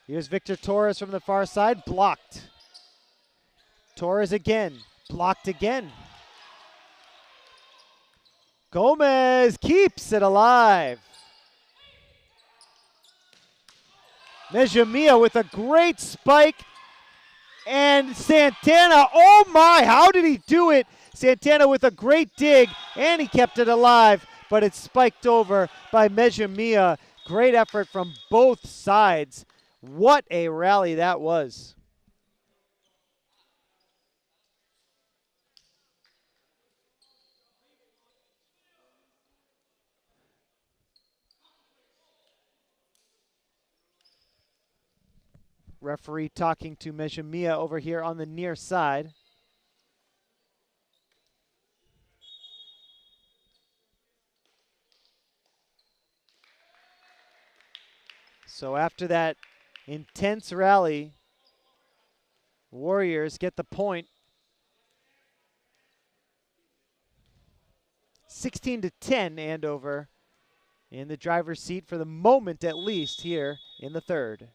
Here's Victor Torres from the far side, blocked. Torres again, blocked again. Gomez keeps it alive. Mejimia with a great spike. And Santana, oh my, how did he do it? Santana with a great dig, and he kept it alive, but it's spiked over by Mejimia. Great effort from both sides. What a rally that was. Referee talking to Mejamia over here on the near side. So after that intense rally, Warriors get the point. 16-10 Andover in the driver's seat for the moment, at least, here in the third.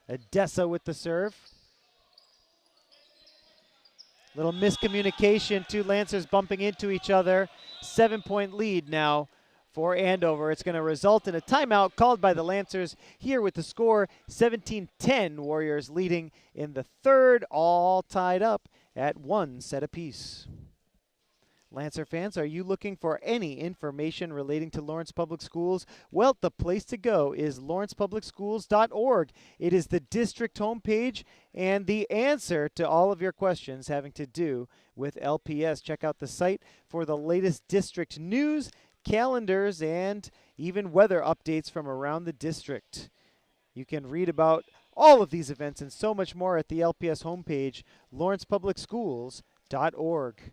Odessa with the serve. Little miscommunication, two Lancers bumping into each other. 7-point lead now for Andover. It's going to result in a timeout called by the Lancers here with the score 17-10. Warriors leading in the third, all tied up at 1 set apiece. Lancer fans, are you looking for any information relating to Lawrence Public Schools? Well, the place to go is lawrencepublicschools.org. It is the district homepage and the answer to all of your questions having to do with LPS. Check out the site for the latest district news, calendars, and even weather updates from around the district. You can read about all of these events and so much more at the LPS homepage, lawrencepublicschools.org.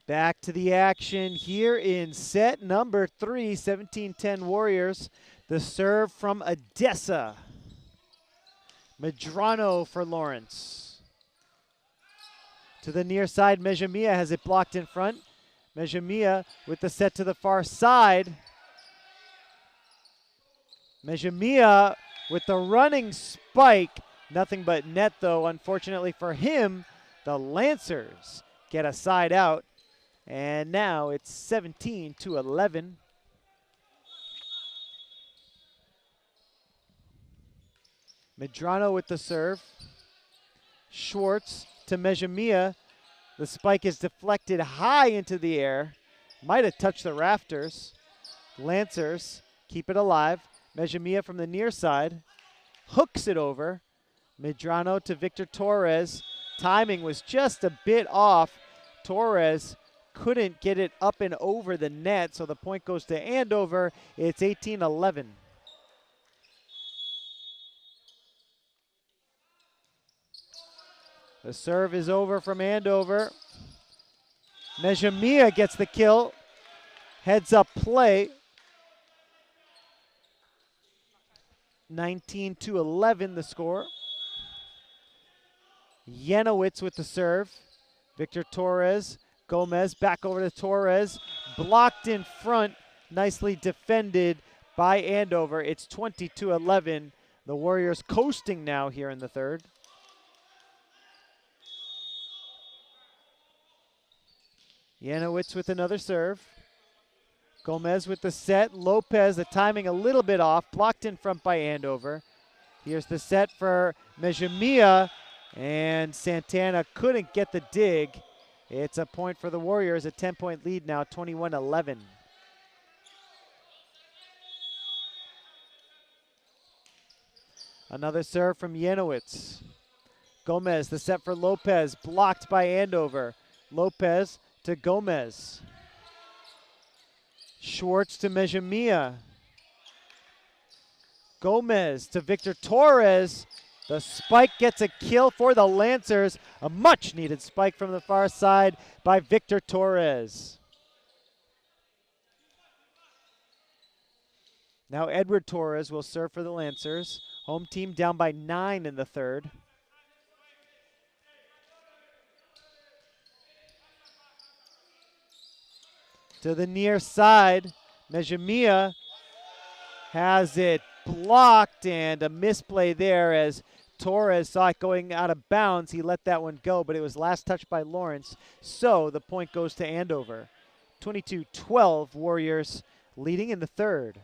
Back to the action here in set number 3, 17-10 Warriors. The serve from Odessa. Medrano for Lawrence. To the near side, Mejamia has it blocked in front. Mejamia with the set to the far side. Mejamia with the running spike. Nothing but net though, unfortunately for him. The Lancers get a side out. And now it's 17-11. Medrano with the serve. Schwartz to Mejamia. The spike is deflected high into the air. Might have touched the rafters. Lancers keep it alive. Mejamia from the near side. Hooks it over. Medrano to Victor Torres. Timing was just a bit off. Torres couldn't get it up and over the net, so the point goes to Andover. It's 18-11. The serve is over from Andover. Mejamia gets the kill. Heads up play. 19-11 the score. Yanowitz with the serve. Victor Torres. Gomez back over to Torres. Blocked in front. Nicely defended by Andover. It's 20-11. The Warriors coasting now here in the third. Yanowitz with another serve. Gomez with the set. Lopez, the timing a little bit off. Blocked in front by Andover. Here's the set for Mejamia. And Santana couldn't get the dig. It's a point for the Warriors, a 10-point lead now, 21-11. Another serve from Yanowitz. Gomez, the set for Lopez, blocked by Andover. Lopez to Gomez. Schwartz to Mejamia. Gomez to Victor Torres. The spike gets a kill for the Lancers. A much-needed spike from the far side by Victor Torres. Now Edward Torres will serve for the Lancers. Home team down by 9 in the third. To the near side, Mejamia has it blocked, and a misplay there as Torres saw it going out of bounds. He let that one go, but it was last touched by Lawrence. So the point goes to Andover. 22-12, Warriors leading in the third.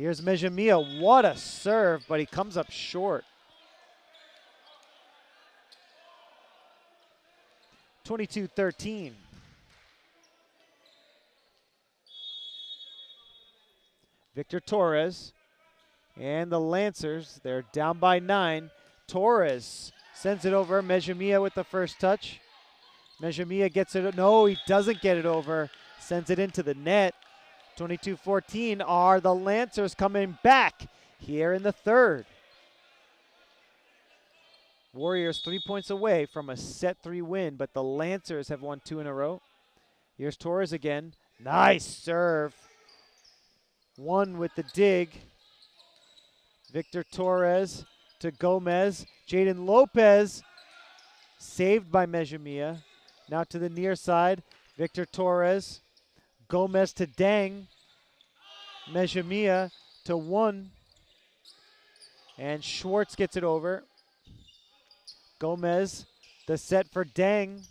Here's Mejamia. What a serve, but he comes up short. 22-13. Victor Torres and the Lancers, they're down by 9. Torres sends it over. Mejamia with the first touch. Mejamia gets it. No, he doesn't get it over. Sends it into the net. 22-14 are the Lancers coming back here in the third. Warriors 3 points away from a set 3 win, but the Lancers have won 2 in a row. Here's Torres again. Nice serve. One with the dig. Victor Torres to Gomez. Jaden Lopez saved by Mejamia. Now to the near side. Victor Torres. Gomez to Dang. Mejamia to 1. And Schwartz gets it over. Gomez, the set for Dang.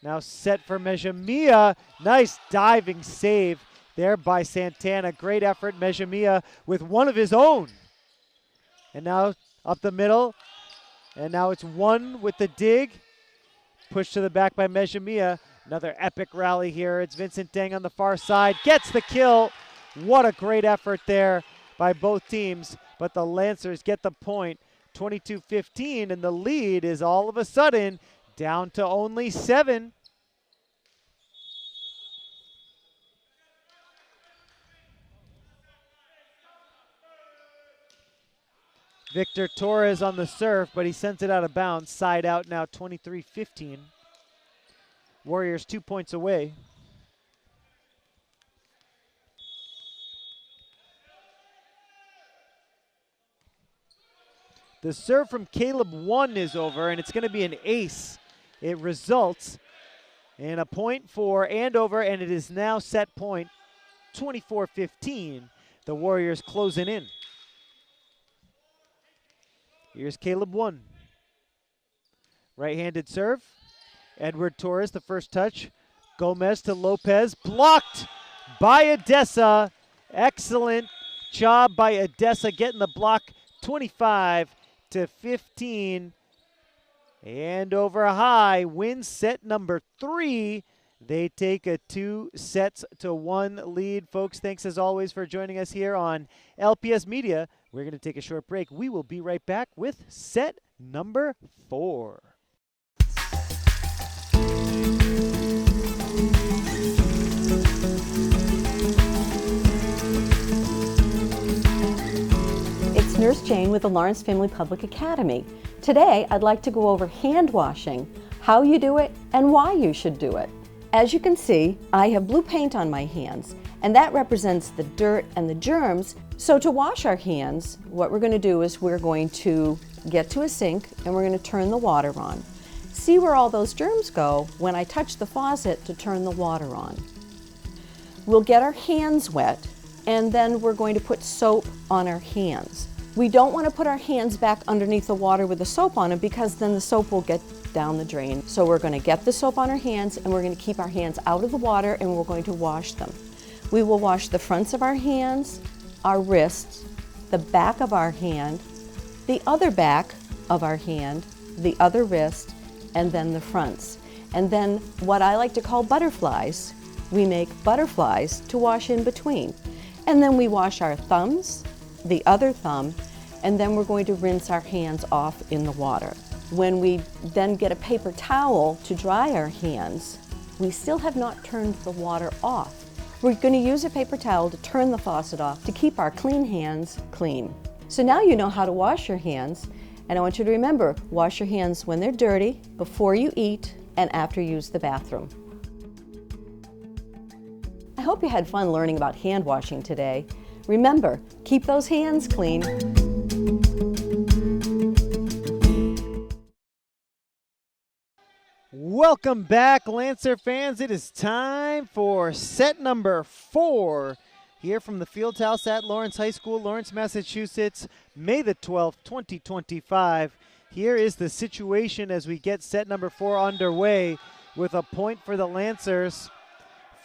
Now set for Mejamia. Nice diving save there by Santana. Great effort. Mejamia with one of his own. And now up the middle. And now it's 1 with the dig. Pushed to the back by Mejamia. Another epic rally here. It's Vincent Dang on the far side. Gets the kill. What a great effort there by both teams. But the Lancers get the point. 22-15, and the lead is all of a sudden down to only 7. Victor Torres on the serve, but he sends it out of bounds. Side out now, 23-15. Warriors 2 points away. The serve from Caleb 1 is over, and it's going to be an ace. It results in a point for Andover, and it is now set point 24-15. The Warriors closing in. Here's Caleb 1. Right-handed serve. Edward Torres, the first touch. Gomez to Lopez. Blocked by Odessa. Excellent job by Odessa getting the block. 25-15. Andover High wins set number 3. They take a 2-1 lead. Folks, thanks as always for joining us here on LPS Media. We're going to take a short break. We will be right back with set number 4. It's Nurse Jane with the Lawrence Family Public Academy. Today, I'd like to go over hand washing, how you do it, and why you should do it. As you can see, I have blue paint on my hands, and that represents the dirt and the germs. So to wash our hands, what we're going to do is we're going to get to a sink and we're going to turn the water on. See where all those germs go when I touch the faucet to turn the water on. We'll get our hands wet, and then we're going to put soap on our hands. We don't want to put our hands back underneath the water with the soap on it because then the soap will get down the drain. So we're going to get the soap on our hands and we're going to keep our hands out of the water and we're going to wash them. We will wash the fronts of our hands, our wrists, the back of our hand, the other back of our hand, the other wrist, and then the fronts. And then what I like to call butterflies, we make butterflies to wash in between. And then we wash our thumbs, the other thumb, and then we're going to rinse our hands off in the water. When we then get a paper towel to dry our hands, we still have not turned the water off. We're going to use a paper towel to turn the faucet off to keep our clean hands clean. So now you know how to wash your hands, and I want you to remember, wash your hands when they're dirty, before you eat, and after you use the bathroom. I hope you had fun learning about hand washing today. Remember, keep those hands clean. Welcome back, Lancer fans. It is time for set number 4 here from the Fieldhouse at Lawrence High School, Lawrence, Massachusetts, May the 12th, 2025. Here is the situation as we get set number 4 underway with a point for the Lancers.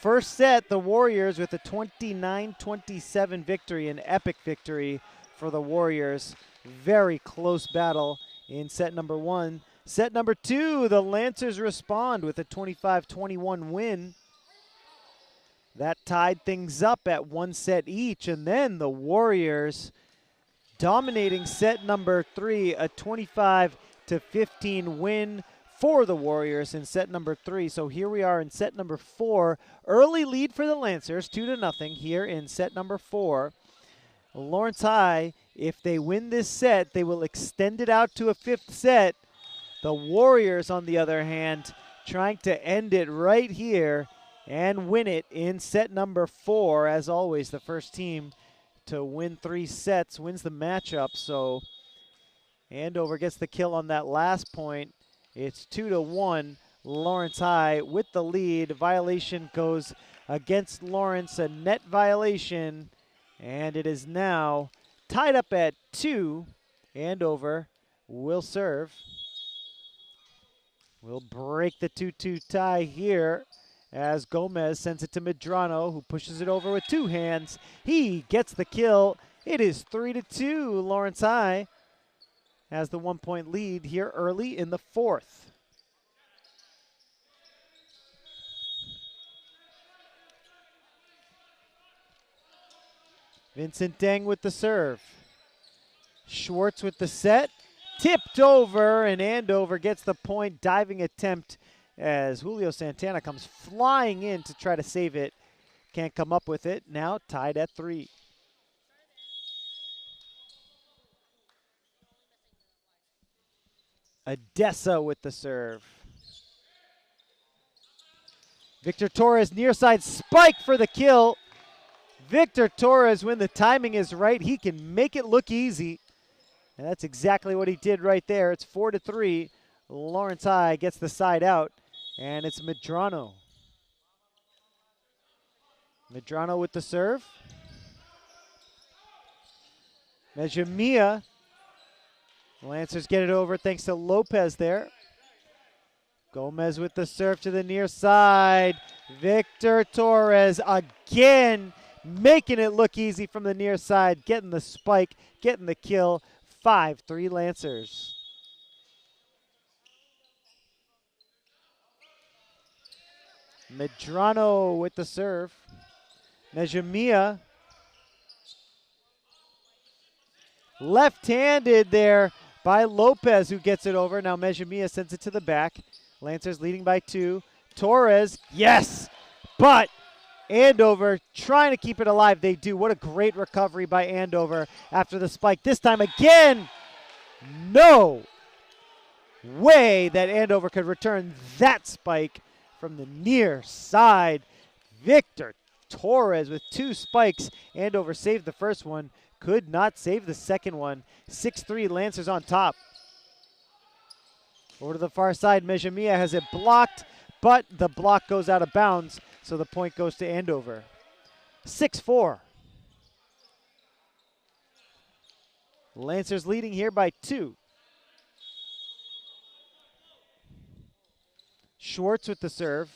first set, the Warriors with a 29-27 victory, an epic victory for the Warriors. Very close battle in set number 1. Set number 2, the Lancers respond with a 25-21 win. That tied things up at 1 set each, and then the Warriors dominating set number 3, a 25-15 win for the Warriors in set number 3. So here we are in set number 4. Early lead for the Lancers, 2-0 here in set number 4. Lawrence High, if they win this set, they will extend it out to a 5th set. The Warriors, on the other hand, trying to end it right here and win it in set number 4. As always, the first team to win 3 sets wins the matchup. So Andover gets the kill on that last point. It's 2-1. Lawrence High with the lead. Violation goes against Lawrence, a net violation, and it is now tied up at 2. Andover will serve. We'll break the 2-2 tie here as Gomez sends it to Medrano, who pushes it over with 2 hands. He gets the kill. It is 3-2. Lawrence High has the 1-point lead here early in the 4th. Vincent Deng with the serve. Schwartz with the set. Tipped over, and Andover gets the point. Diving attempt as Julio Santana comes flying in to try to save it. Can't come up with it. Now tied at 3. Adessa with the serve. Victor Torres near side spike for the kill. Victor Torres, when the timing is right, he can make it look easy. And that's exactly what he did right there. It's 4-3. Lawrence High gets the side out, and it's Medrano. Medrano with the serve. Mejamia. Lancers get it over thanks to Lopez there. Gomez with the serve to the near side. Victor Torres again making it look easy from the near side, getting the spike, getting the kill. 5-3 Lancers. Medrano with the serve. Mejamia. Left-handed there by Lopez, who gets it over. Now Mejamia sends it to the back. Lancers leading by 2. Torres, yes! But Andover trying to keep it alive. They do. What a great recovery by Andover after the spike. This time again, no way that Andover could return that spike from the near side. Victor Torres with 2 spikes. Andover saved the first one. Could not save the second one. 6-3 Lancers on top. Over to the far side, Mejamia has it blocked, but the block goes out of bounds, so the point goes to Andover. 6-4. Lancers leading here by 2. Schwartz with the serve.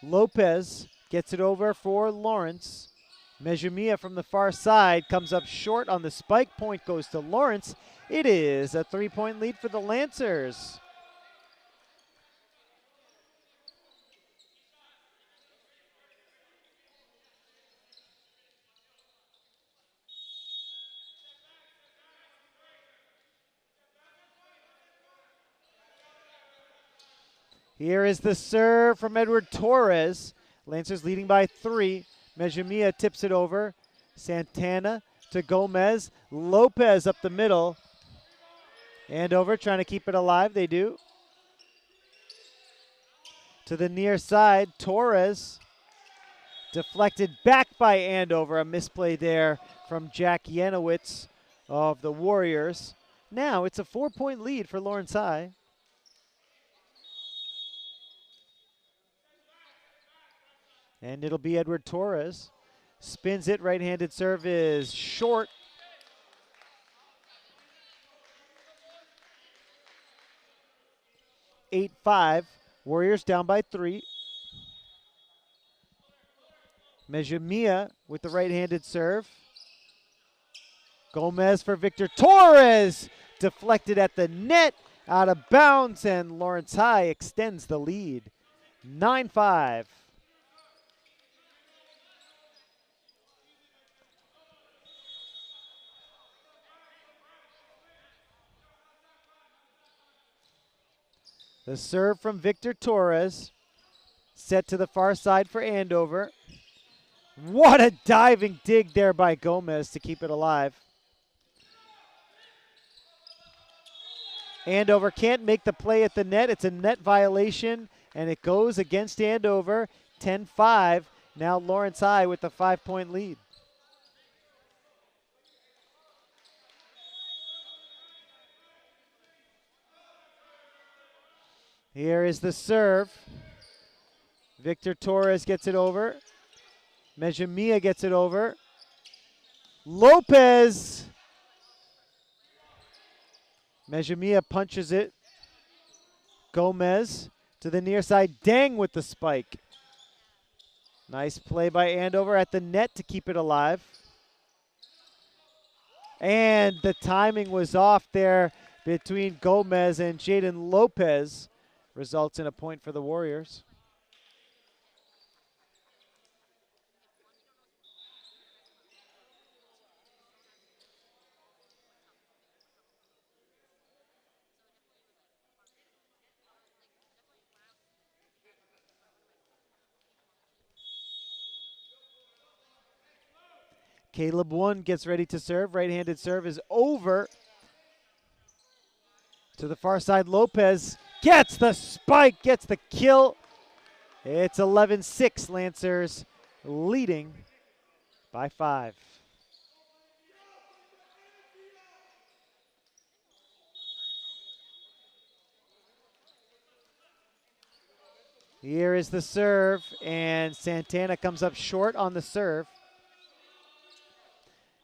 Lopez gets it over for Lawrence. Mejamia from the far side comes up short on the spike. Point goes to Lawrence. It is a 3-point lead for the Lancers. Here is the serve from Edward Torres. Lancers leading by 3. Mejamia tips it over. Santana to Gomez. Lopez up the middle. Andover trying to keep it alive. They do. To the near side, Torres. Deflected back by Andover. A misplay there from Jack Yanowitz of the Warriors. Now it's a 4-point lead for Lawrence High. And it'll be Edward Torres. Spins it, right-handed serve is short. (8-5). Warriors down by 3. Mejimia with the right-handed serve. Gomez for Victor Torres. Deflected at the net, out of bounds, and Lawrence High extends the lead. 9-5. The serve from Victor Torres. Set to the far side for Andover. What a diving dig there by Gomez to keep it alive. Andover can't make the play at the net. It's a net violation, and it goes against Andover. 10-5. Now Lawrence High with the 5-point lead. Here is the serve. Victor Torres gets it over. Mejimia gets it over. Lopez. Mejimia punches it. Gomez to the near side. Dang with the spike. Nice play by Andover at the net to keep it alive. And the timing was off there between Gomez and Jaden Lopez. Results in a point for the Warriors. Caleb One gets ready to serve. Right-handed serve is over. To the far side, Lopez gets the spike, gets the kill. It's 11-6, Lancers leading by 5. Here is the serve, and Santana comes up short on the serve.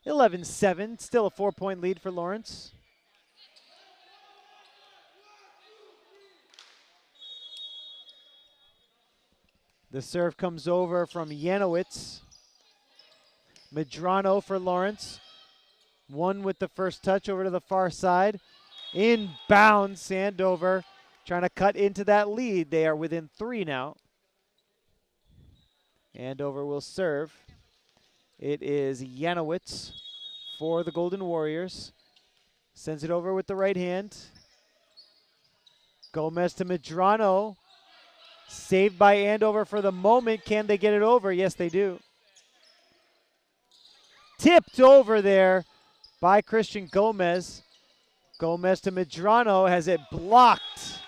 11-7, still a 4-point lead for Lawrence. The serve comes over from Janowitz. Medrano for Lawrence. One with the first touch over to the far side. Inbounds, Andover trying to cut into that lead. They are within 3 now. Andover will serve. It is Janowitz for the Golden Warriors. Sends it over with the right hand. Gomez to Medrano. Saved by Andover for the moment. Can they get it over? Yes, they do. Tipped over there by Christian Gomez. Gomez to Medrano, has it blocked.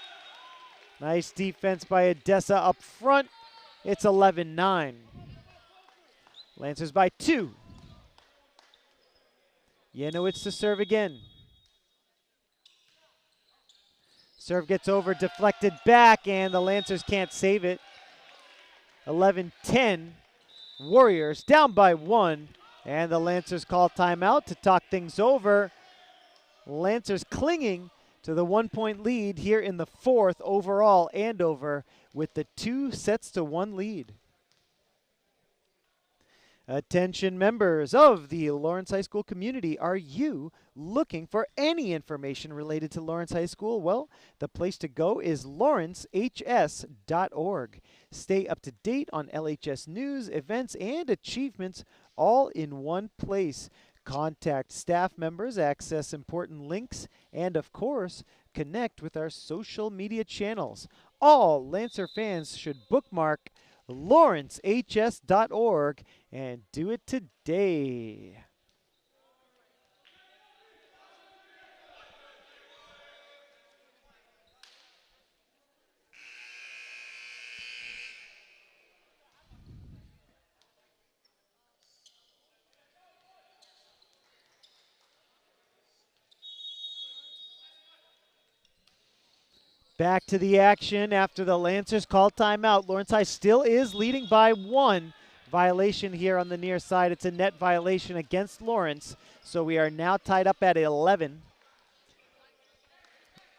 Nice defense by Odessa up front. It's 11-9. Lancers by 2. Janowitz to serve again. Serve gets over, deflected back, and the Lancers can't save it. 11-10. Warriors down by 1, and the Lancers call timeout to talk things over. Lancers clinging to the 1-point lead here in the 4th overall. Andover with the 2-1 lead. Attention members of the Lawrence High School community. Are you looking for any information related to Lawrence High School? Well, the place to go is lawrencehs.org. Stay up to date on LHS news, events, and achievements all in one place. Contact staff members, access important links, and of course, connect with our social media channels. All Lancer fans should bookmark lawrencehs.org and do it today. Back to the action after the Lancers call timeout. Lawrence High still is leading by 1. Violation here on the near side. It's a net violation against Lawrence. So we are now tied up at 11.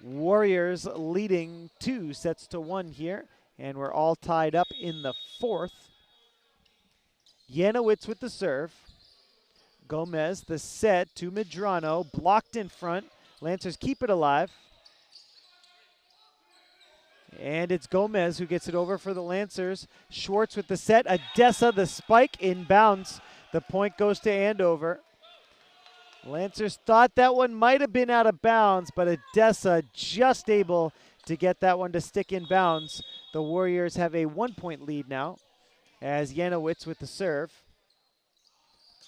Warriors leading 2-1 here, and we're all tied up in the fourth. Janowicz with the serve. Gomez, the set to Medrano, blocked in front. Lancers keep it alive. And it's Gomez who gets it over for the Lancers. Schwartz with the set. Adessa, the spike, inbounds. The point goes to Andover. Lancers thought that one might have been out of bounds, but Adessa just able to get that one to stick in bounds. The Warriors have a 1-point lead now as Janowicz with the serve.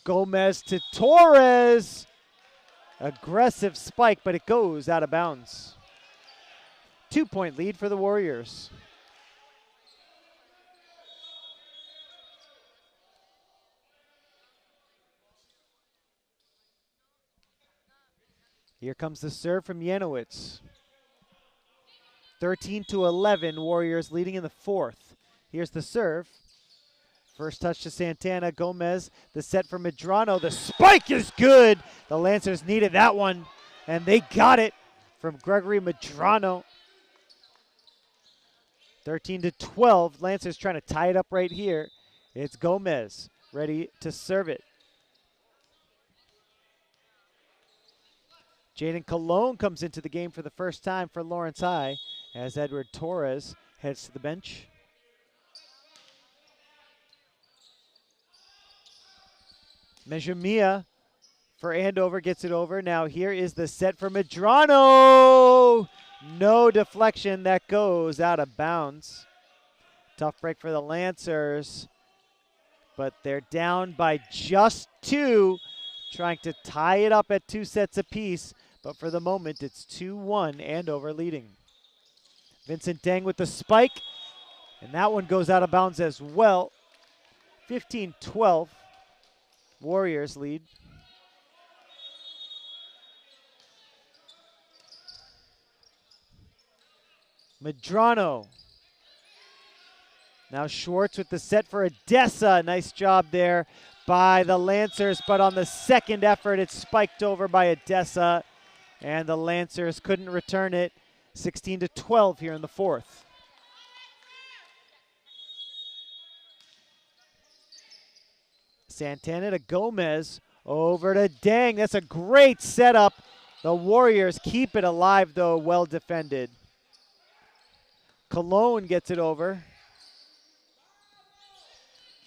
Gomez to Torres. Aggressive spike, but it goes out of bounds. 2-point lead for the Warriors. Here comes the serve from Janowicz. 13-11, Warriors leading in the fourth. Here's the serve. First touch to Santana. Gomez, the set for Medrano. The spike is good. The Lancers needed that one, and they got it from Gregory Medrano. 13-12, Lancers trying to tie it up right here. It's Gomez ready to serve it. Jaden Cologne comes into the game for the first time for Lawrence High as Edward Torres heads to the bench. Mejumia for Andover gets it over. Now here is the set for Medrano. No deflection, that goes out of bounds. Tough break for the Lancers, but they're down by just 2, trying to tie it up at 2 sets apiece. But for the moment, it's 2-1, Andover leading. Vincent Deng with the spike, and that one goes out of bounds as well. 15-12, Warriors lead. Medrano. Now Schwartz with the set for Adessa. Nice job there by the Lancers, but on the second effort, it's spiked over by Adessa, and the Lancers couldn't return it. 16-12 here in the fourth. Santana to Gomez, over to Deng. That's a great setup. The Warriors keep it alive, though, well defended. Cologne gets it over.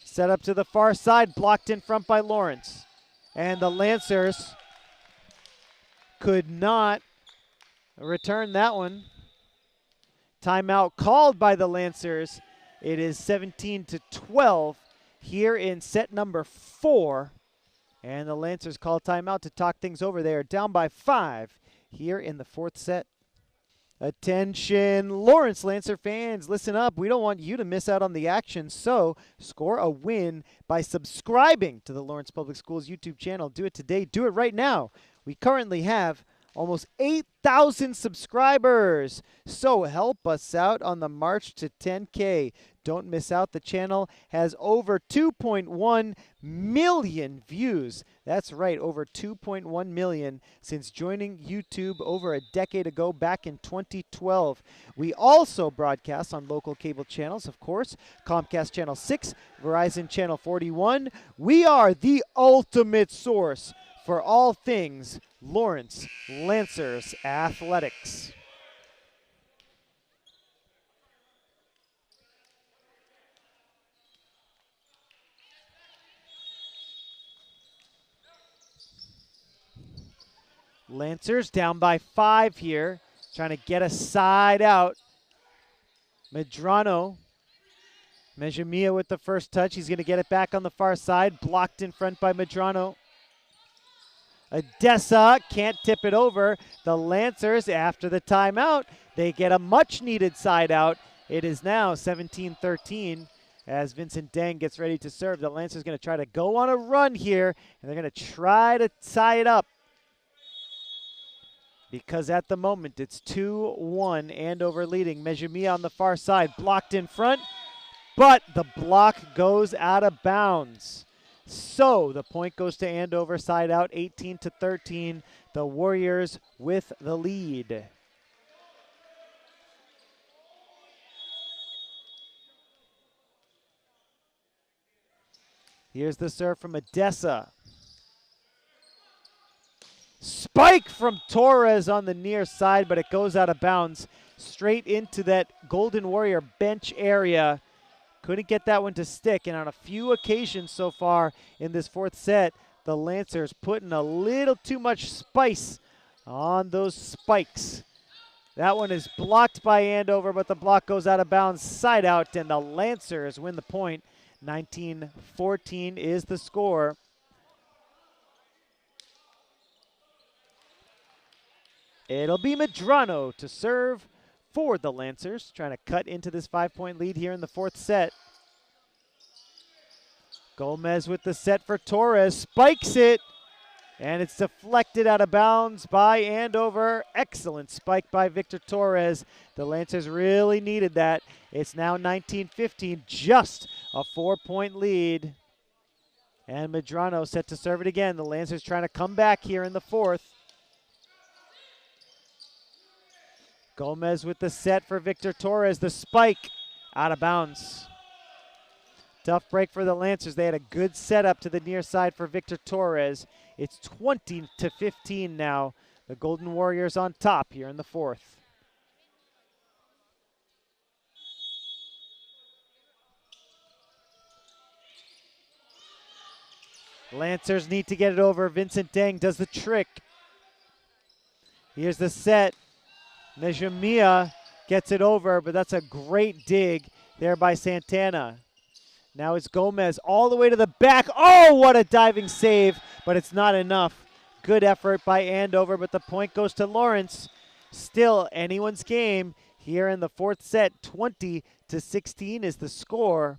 Set up to the far side, blocked in front by Lawrence. And the Lancers could not return that one. Timeout called by the Lancers. It is 17-12 here in set number 4. And the Lancers call timeout to talk things over. They are down by 5 here in the fourth set. Attention, Lawrence Lancer fans, listen up. We don't want you to miss out on the action, so score a win by subscribing to the Lawrence Public Schools YouTube channel. Do it today. Do it right now. We currently have almost 8,000 subscribers, so help us out on the march to 10K. Don't miss out. The channel has over 2.1 million views. That's right, over 2.1 million since joining YouTube over a decade ago, back in 2012. We also broadcast on local cable channels, of course, Comcast Channel 6, Verizon Channel 41. We are the ultimate source for all things Lawrence Lancers athletics. Lancers down by 5 here, trying to get a side out. Medrano. Mejumia with the first touch. He's going to get it back on the far side. Blocked in front by Medrano. Adessa can't tip it over. The Lancers, after the timeout, they get a much-needed side out. It is now 17-13 as Vincent Deng gets ready to serve. The Lancers going to try to go on a run here, and they're going to try to tie it up, because at the moment it's 2-1, Andover leading. Mejumia on the far side, blocked in front, but the block goes out of bounds. So the point goes to Andover, side out, 18-13. The Warriors with the lead. Here's the serve from Odessa. Spike from Torres on the near side, but it goes out of bounds straight into that Golden Warrior bench area. Couldn't get that one to stick, and on a few occasions so far in this fourth set, the Lancers putting a little too much spice on those spikes. That one is blocked by Andover, but the block goes out of bounds, side out, and the Lancers win the point. 19-14 is the score. It'll be Medrano to serve for the Lancers, trying to cut into this 5-point lead here in the fourth set. Gomez with the set for Torres, spikes it, and it's deflected out of bounds by Andover. Excellent spike by Victor Torres. The Lancers really needed that. It's now 19-15, just a 4-point lead. And Medrano set to serve it again. The Lancers trying to come back here in the fourth. Gomez with the set for Victor Torres. The spike out of bounds. Tough break for the Lancers. They had a good setup to the near side for Victor Torres. It's 20-15 now. The Golden Warriors on top here in the fourth. Lancers need to get it over. Vincent Deng does the trick. Here's the set. Nejamia gets it over, but that's a great dig there by Santana. Now it's Gomez all the way to the back. Oh, what a diving save, but it's not enough. Good effort by Andover, but the point goes to Lawrence. Still anyone's game here in the fourth set. 20-16 is the score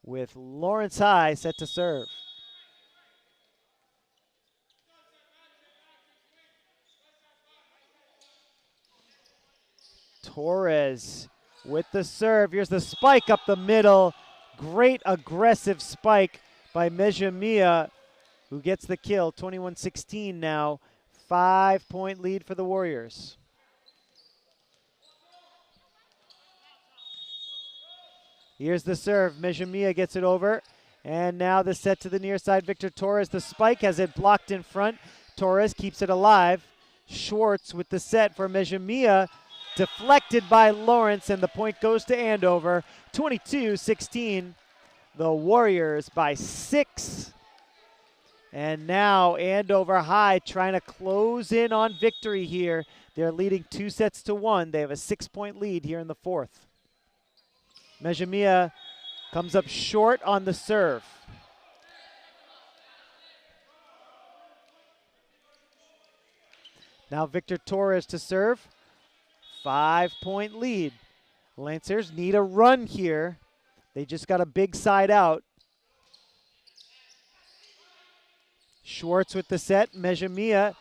with Lawrence High set to serve. Torres with the serve. Here's the spike up the middle. Great aggressive spike by Mejamia, who gets the kill. 21-16 now. 5-point lead for the Warriors. Here's the serve. Mejamia gets it over. And now the set to the near side. Victor Torres. The spike has it blocked in front. Torres keeps it alive. Schwartz with the set for Mejamia. Deflected by Lawrence, and the point goes to Andover. 22-16. The Warriors by 6. And now Andover High trying to close in on victory here. They're leading 2-1. They have a 6-point lead here in the fourth. Mejamia comes up short on the serve. Now Victor Torres to serve. 5-point lead. Lancers need a run here. They just got a big side out. Schwartz with the set. Mejamia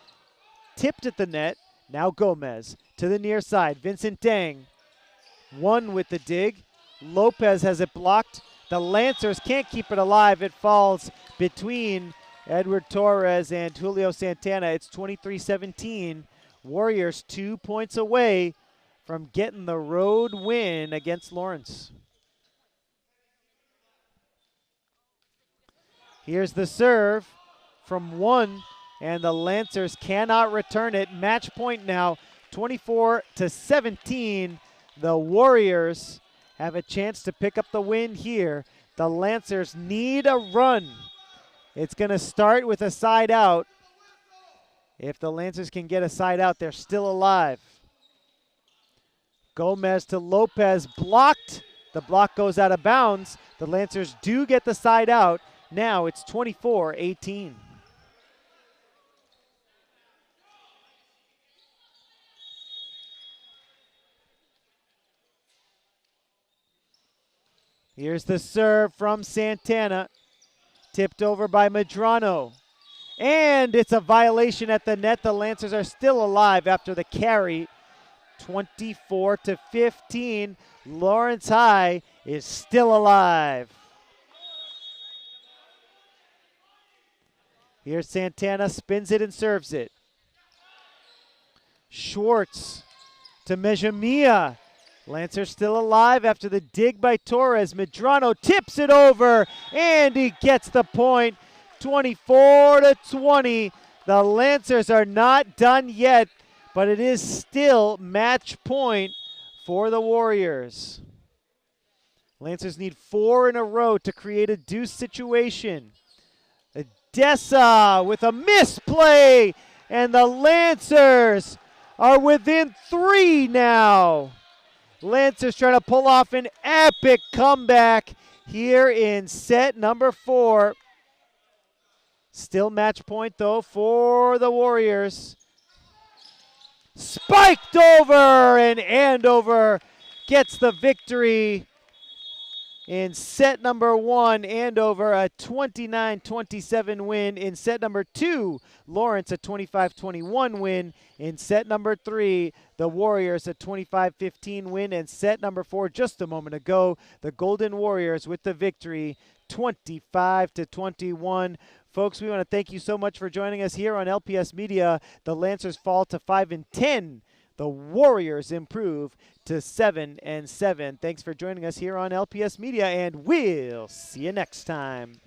tipped at the net. Now Gomez to the near side. Vincent Deng. One with the dig. Lopez has it blocked. The Lancers can't keep it alive. It falls between Edward Torres and Julio Santana. It's 23-17. Warriors 2 points away from getting the road win against Lawrence. Here's the serve from one, and the Lancers cannot return it. Match point now, 24-17. The Warriors have a chance to pick up the win here. The Lancers need a run. It's going to start with a side out. If the Lancers can get a side out, they're still alive. Gomez to Lopez, blocked. The block goes out of bounds. The Lancers do get the side out. Now it's 24-18. Here's the serve from Santana. Tipped over by Medrano. And it's a violation at the net. The Lancers are still alive after the carry. 24-15. Lawrence High is still alive. Here's Santana, spins it and serves it. Schwartz to Mejamia. Lancers still alive after the dig by Torres. Medrano tips it over, and he gets the point. 24-20. The Lancers are not done yet, but it is still match point for the Warriors. Lancers need 4 in a row to create a deuce situation. Dessa with a misplay, and the Lancers are within 3 now. Lancers trying to pull off an epic comeback here in set number 4. Still match point though for the Warriors. Spiked over, and Andover gets the victory in set number 1. Andover a 29-27 win. In set number 2, Lawrence a 25-21 win. In set number 3, the Warriors a 25-15 win. And set number 4, just a moment ago, the Golden Warriors with the victory, 25-21. Folks, we want to thank you so much for joining us here on LPS Media. The Lancers fall to 5-10. The Warriors improve to 7-7. Thanks for joining us here on LPS Media, and we'll see you next time.